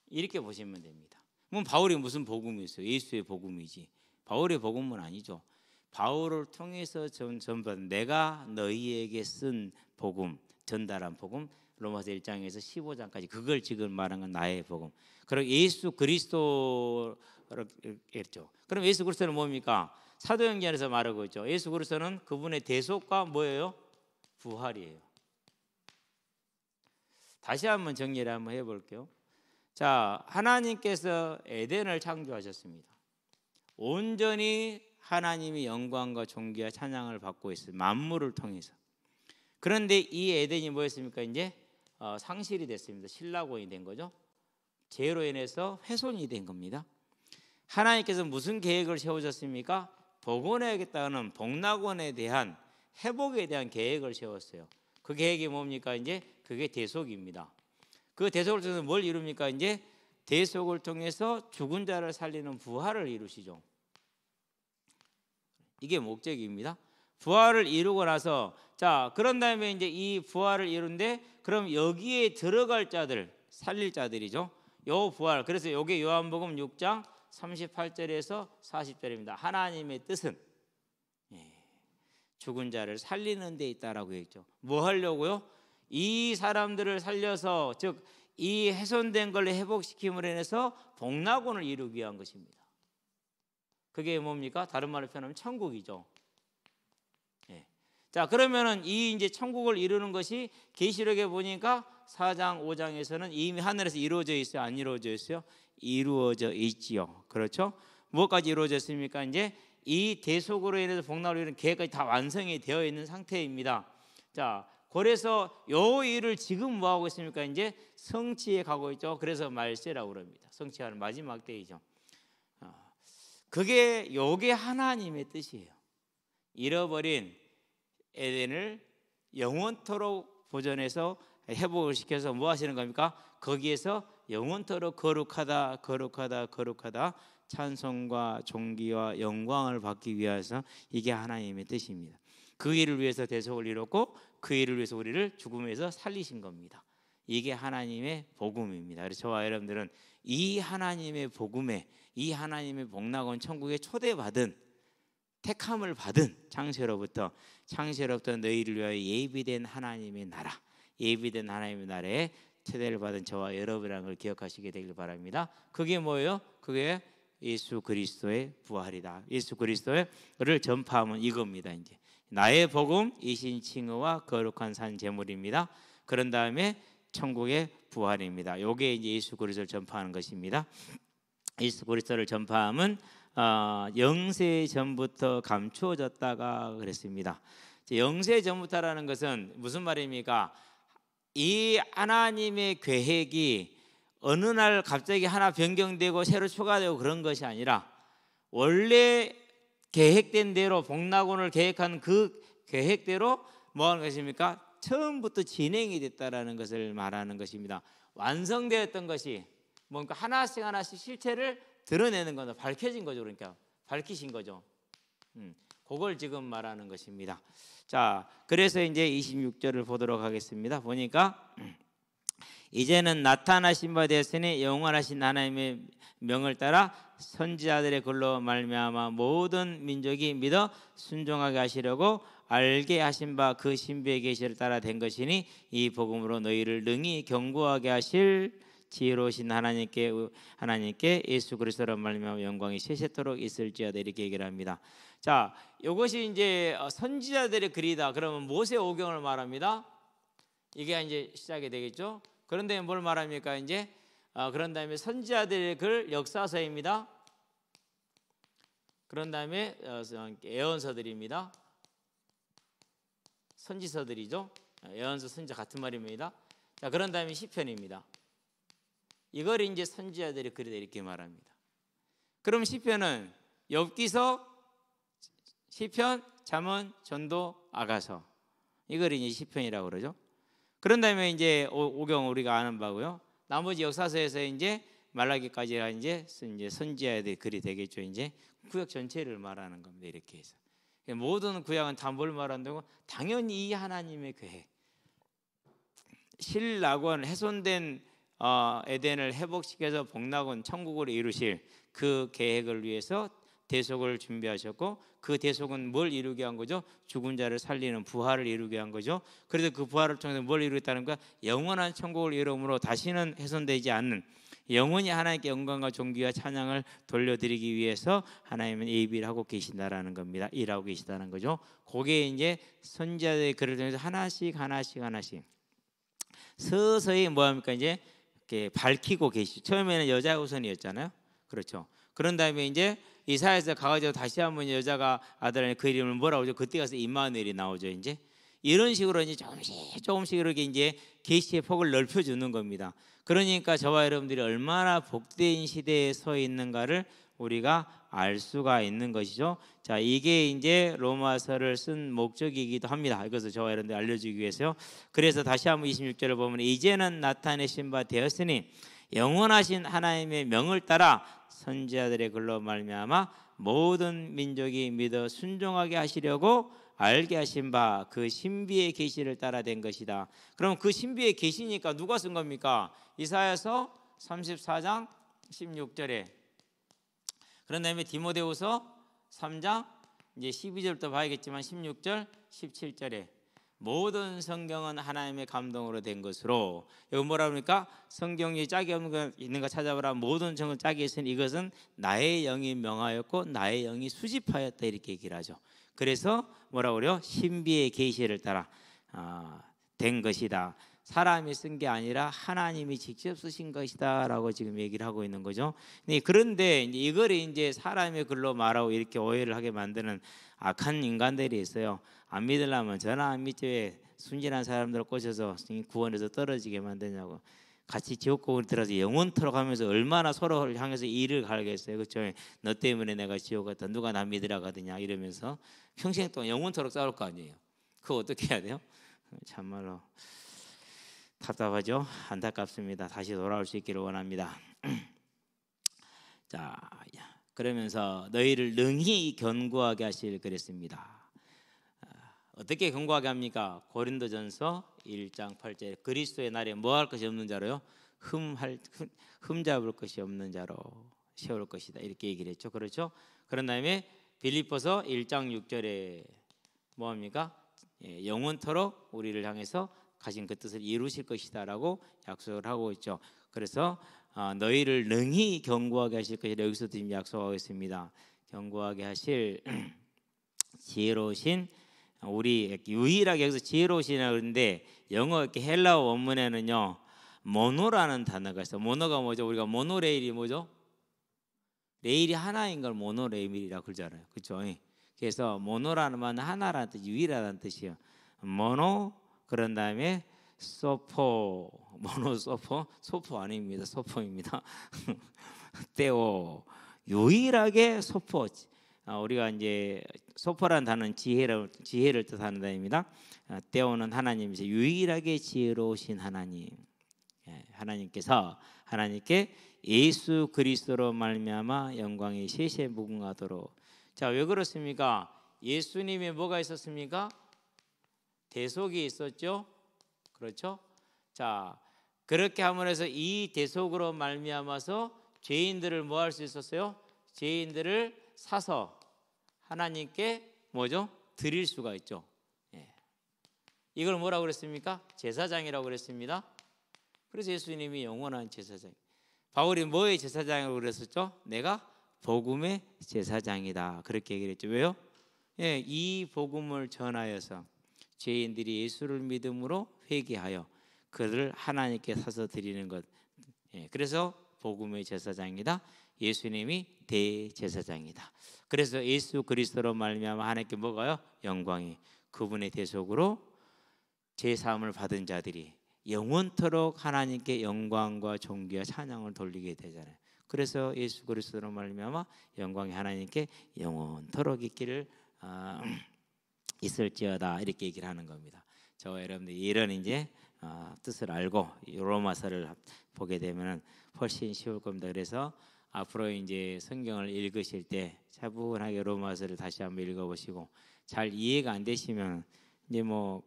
이렇게 보시면 됩니다. 그럼 바울이 무슨 복음이 있어요? 예수의 복음이지. 바울의 복음은 아니죠. 바울을 통해서 전받은 내가 너희에게 쓴 복음, 전달한 복음, 로마서 1장에서 15장까지 그걸 지금 말한 건 나의 복음. 그리고 예수 그리스도로 했죠. 그럼 예수 그리스도는 뭡니까? 사도행전에서 말하고 있죠. 예수 그리스도는 그분의 대속과 뭐예요? 부활이에요. 다시 한번 정리를 한번 해볼게요. 자, 하나님께서 에덴을 창조하셨습니다. 온전히 하나님이 영광과 존귀와 찬양을 받고 있어요. 만물을 통해서. 그런데 이 에덴이 뭐였습니까? 이제 상실이 됐습니다. 신라곤이 된 거죠. 죄로 인해서 훼손이 된 겁니다. 하나님께서 무슨 계획을 세우셨습니까? 복원해야겠다는 복락원에 대한 회복에 대한 계획을 세웠어요. 그 계획이 뭡니까? 이제 그게 대속입니다. 그 대속을 통해서 뭘 이룹니까? 이제 대속을 통해서 죽은 자를 살리는 부활을 이루시죠. 이게 목적입니다. 부활을 이루고 나서, 자, 그런 다음에 이제 이 부활을 이룬데, 그럼 여기에 들어갈 자들, 살릴 자들이죠. 요 부활. 그래서 요게 요한복음 6장 38절에서 40절입니다. 하나님의 뜻은 죽은 자를 살리는 데 있다라고 했죠. 뭐 하려고요? 이 사람들을 살려서, 즉 이 훼손된 걸 회복시킴으로 인해서 복락원을 이루기 위한 것입니다. 그게 뭡니까? 다른 말로 표현하면 천국이죠. 자, 그러면은 이 이제 천국을 이루는 것이 계시록에 보니까 4장 5장에서는 이미 하늘에서 이루어져 있어요? 안 이루어져 있어요? 이루어져 있지요. 그렇죠? 무엇까지 이루어졌습니까? 이제 이 대속으로 인해서 복락을 이루는 계획까지 다 완성이 되어 있는 상태입니다. 자, 그래서 요 일을 지금 뭐 하고 있습니까? 이제 성취해 가고 있죠. 그래서 말세라고 그럽니다. 성취하는 마지막 때이죠. 그게 요게 하나님의 뜻이에요. 잃어버린 에덴을 영원토록 보존해서 회복을 시켜서 뭐 하시는 겁니까? 거기에서 영원토록 거룩하다, 거룩하다, 거룩하다 찬송과 존귀와 영광을 받기 위해서, 이게 하나님의 뜻입니다. 그 일을 위해서 대속을 이뤘고 그 일을 위해서 우리를 죽음에서 살리신 겁니다. 이게 하나님의 복음입니다. 그래서 저와 여러분들은 이 하나님의 복음에, 이 하나님의 복락원 천국에 초대받은, 택함을 받은 창세로부터 너희를 위하여 예비된 하나님의 나라, 예비된 하나님의 나라에 초대를 받은 저와 여러분이라는 걸 기억하시게 되길 바랍니다. 그게 뭐예요? 그게 예수 그리스도의 부활이다. 예수 그리스도를 전파하면 이겁니다. 이제 나의 복음, 이신 칭의와 거룩한 산 제물입니다. 그런 다음에 천국의 부활입니다. 요게 이제 예수 그리스도를 전파하는 것입니다. 예수 그리스도를 전파함은 영세 전부터 감추어졌다가 그랬습니다. 영세 전부터라는 것은 무슨 말입니까? 이 하나님의 계획이 어느 날 갑자기 하나 변경되고 새로 추가되고 그런 것이 아니라, 원래 계획된 대로 복락원을 계획한 그 계획대로 뭐 하는 것입니까? 처음부터 진행이 됐다라는 것을 말하는 것입니다. 완성되었던 것이 뭔가 하나씩 하나씩 실체를 드러내는 거죠. 밝혀진 거죠. 그러니까 밝히신 거죠. 그걸 지금 말하는 것입니다. 자, 그래서 이제 26절을 보도록 하겠습니다. 보니까 이제는 나타나신 바 되었으니 영원하신 하나님의 명을 따라 선지자들의 글로 말미암아 모든 민족이 믿어 순종하게 하시려고 알게 하신 바 그 신비의 계시를 따라 된 것이니, 이 복음으로 너희를 능히 견고하게 하실 지혜로우신 하나님께 예수 그리스도로 말미암아 영광이 세세토록 있을지어다, 이렇게 얘기를 합니다. 자, 이것이 이제 선지자들의 글이다. 그러면 모세 오경을 말합니다. 이게 이제 시작이 되겠죠. 그런데 뭘 말합니까? 이제 그런 다음에 선지자들의 글 역사서입니다. 그런 다음에 예언서들입니다. 선지서들이죠. 예언서, 선지자 같은 말입니다. 자, 그런 다음에 시편입니다. 이걸 이제 선지자들이 그리다 이렇게 말합니다. 그럼 시편은 욥기서, 시편, 잠언, 전도, 아가서, 이걸 이제 시편이라고 그러죠. 그런 다음에 이제 오경 우리가 아는 바고요. 나머지 역사서에서 이제 말라기까지가 이제 선지자들이 글이 되겠죠. 이제 구약 전체를 말하는 겁니다. 이렇게 해서 모든 구약은 다 뭘 말한다고? 당연히 이 하나님의 계획, 신락원 훼손된 에덴을 회복시켜서 복락원 천국을 이루실 그 계획을 위해서 대속을 준비하셨고, 그 대속은 뭘 이루게 한 거죠? 죽은 자를 살리는 부활을 이루게 한 거죠. 그래서 그 부활을 통해서 뭘 이루겠다는 거야? 영원한 천국을 이루므로 다시는 훼손되지 않는, 영원히 하나님께 영광과 존귀와 찬양을 돌려드리기 위해서 하나님은 예비를 하고 계신다라는 겁니다. 일하고 계시다는 거죠. 그게 이제 선지자들의 글을 통해서 하나씩 서서히 뭐합니까? 이제 이렇게 밝히고 계시죠. 처음에는 여자 우선이었잖아요. 그렇죠. 그런 다음에 이제 이사야에서 가가지고 다시 한번 여자가 아들 그 이름을 뭐라고 하죠? 그때 가서 임마누엘이 나오죠. 이제 이런 식으로 이제 조금씩 이렇게 이제 계시의 폭을 넓혀주는 겁니다. 그러니까 저와 여러분들이 얼마나 복된 시대에 서 있는가를 우리가 알 수가 있는 것이죠. 자, 이게 이제 로마서를 쓴 목적이기도 합니다. 이것을 저와 여러분들 알려주기 위해서요. 그래서 다시 한번 26절을 보면, 이제는 나타내신 바 되었으니 영원하신 하나님의 명을 따라 선지자들의 글로 말미암아 모든 민족이 믿어 순종하게 하시려고 알게 하신 바 그 신비의 계시를 따라 된 것이다. 그럼 그 신비의 계시니까 누가 쓴 겁니까? 이사야서 34장 16절에, 그런 다음에 디모데후서 3장 이제 12절부터 봐야겠지만 16절 17절에 모든 성경은 하나님의 감동으로 된 것으로, 이거 뭐라 그럽니까? 성경이 짝이 없는 거 있는가 찾아보라. 모든 성경은 짝이 있으니 이것은 나의 영이 명하였고 나의 영이 수집하였다, 이렇게 얘기를 하죠. 그래서 뭐라 그래요? 신비의 계시를 따라 된 것이다. 사람이 쓴 게 아니라 하나님이 직접 쓰신 것이다라고 지금 얘기를 하고 있는 거죠. 그런데 이걸 이제 사람의 글로 말하고 이렇게 오해를 하게 만드는 악한 인간들이 있어요. 안 믿으려면 저나 안 믿지 왜 순진한 사람들을 꼬셔서 구원에서 떨어지게 만드냐고. 같이 지옥국을 들어서 영원토록 하면서 얼마나 서로를 향해서 이를 갈겠어요. 그렇죠? 너 때문에 내가 지옥 갔다, 누가 나 믿으라 가더냐 이러면서 평생 동안 영원토록 싸울 거 아니에요. 그거 어떻게 해야 돼요? 참말로 답답하죠? 안타깝습니다. 다시 돌아올 수 있기를 원합니다. 자, 그러면서 너희를 능히 견고하게 하실 그랬습니다. 어떻게 견고하게 합니까? 고린도전서 1장 8절 그리스도의 날에 뭐 할 것이 없는 자로요? 흠 잡을 것이 없는 자로 세울 것이다, 이렇게 얘기를 했죠. 그렇죠? 그런 다음에 빌립보서 1장 6절에 뭐 합니까? 영원토록 우리를 향해서 가진 그 뜻을 이루실 것이다라고 약속을 하고 있죠. 그래서 너희를 능히 견고하게 하실 것이라 여기서 지금 약속하고 있습니다. 견고하게 하실 지혜로우신, 우리 유일하게 여기서 지혜로우시나 그러는데 영어 이렇게 헬라어 원문에는요 모노라는 단어가 있어요. 모노가 뭐죠? 우리가 모노레일이 뭐죠? 레일이 하나인 걸 모노레일이라고 그러잖아요. 그렇죠? 그래서 모노라는 말은 하나라는 뜻, 유일하다는 뜻이에요. 모노, 그런 다음에 소포, 모노소포, 소포 아닙니다. 소포입니다. 떼오, 유일하게 소포. 우리가 이제 소포라는 단어는 지혜를 뜻하는 단어입니다. 떼오는 하나님이죠. 유일하게 지혜로우신 하나님, 하나님께서 하나님께 예수 그리스도로 말미암아 영광이 세세 무궁하도록. 자, 왜 그렇습니까? 예수님이 뭐가 있었습니까? 대속이 있었죠. 그렇죠? 자, 그렇게 함으로써 이 대속으로 말미암아서 죄인들을 뭐 할 수 있었어요? 죄인들을 사서 하나님께 뭐죠? 드릴 수가 있죠. 이걸 뭐라고 그랬습니까? 제사장이라고 그랬습니다. 그래서 예수님이 영원한 제사장. 바울이 뭐의 제사장이라고 그랬었죠? 내가 복음의 제사장이다, 그렇게 얘기를 했죠. 왜요? 이 복음을 전하여서 죄인들이 예수를 믿음으로 회개하여 그를 하나님께 사서 드리는 것. 그래서 복음의 제사장이다. 예수님이 대제사장이다. 그래서 예수 그리스도로 말미암아 하나님께 뭐가요? 영광이. 그분의 대속으로 제 사함을 받은 자들이 영원토록 하나님께 영광과 존귀와 찬양을 돌리게 되잖아요. 그래서 예수 그리스도로 말미암아 영광이 하나님께 영원토록 있기를 있을지어다 이렇게 얘기를 하는 겁니다. 저 여러분들 이런 이제 뜻을 알고 로마서를 보게 되면 훨씬 쉬울 겁니다. 그래서 앞으로 이제 성경을 읽으실 때 차분하게 로마서를 다시 한번 읽어보시고 잘 이해가 안 되시면 이제 뭐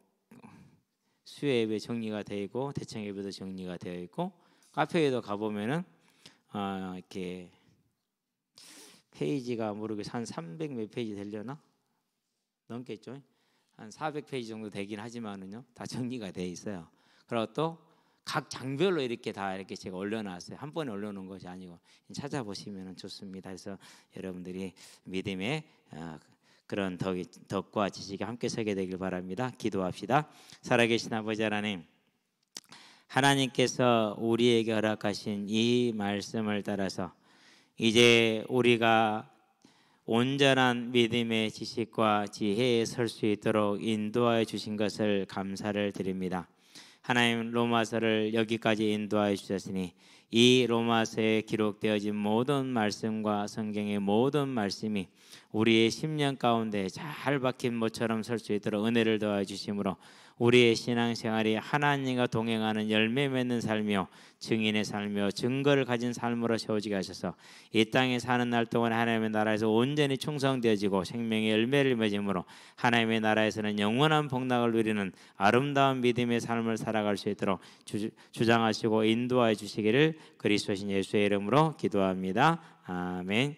수요 예배 정리가 되어 있고 대청 예배도 정리가 되어 있고 카페에도 가보면은 이렇게 페이지가 모르겠어요. 한 300 몇 페이지 되려나? 넘겠죠? 한 400페이지 정도 되긴 하지만은요 다 정리가 되어 있어요. 그리고 또 각 장별로 이렇게 다 이렇게 제가 올려놨어요. 한 번에 올려놓은 것이 아니고 찾아보시면 좋습니다. 그래서 여러분들이 믿음의 그런 덕과 지식이 함께 서게 되길 바랍니다. 기도합시다. 살아계신 아버지 하나님, 하나님께서 우리에게 허락하신 이 말씀을 따라서 이제 우리가 온전한 믿음의 지식과 지혜에 설 수 있도록 인도하여 주신 것을 감사를 드립니다. 하나님, 로마서를 여기까지 인도하여 주셨으니 이 로마서에 기록되어진 모든 말씀과 성경의 모든 말씀이 우리의 심령 가운데 잘 박힌 모처럼 설 수 있도록 은혜를 더하여 주심으로 우리의 신앙생활이 하나님과 동행하는 열매 맺는 삶이요 증인의 삶이요 증거를 가진 삶으로 세워지게 하셔서 이 땅에 사는 날 동안 하나님의 나라에서 온전히 충성되어지고 생명의 열매를 맺음으로 하나님의 나라에서는 영원한 복락을 누리는 아름다운 믿음의 삶을 살아갈 수 있도록 주장하시고 인도하여 주시기를 그리스도신 예수의 이름으로 기도합니다. 아멘.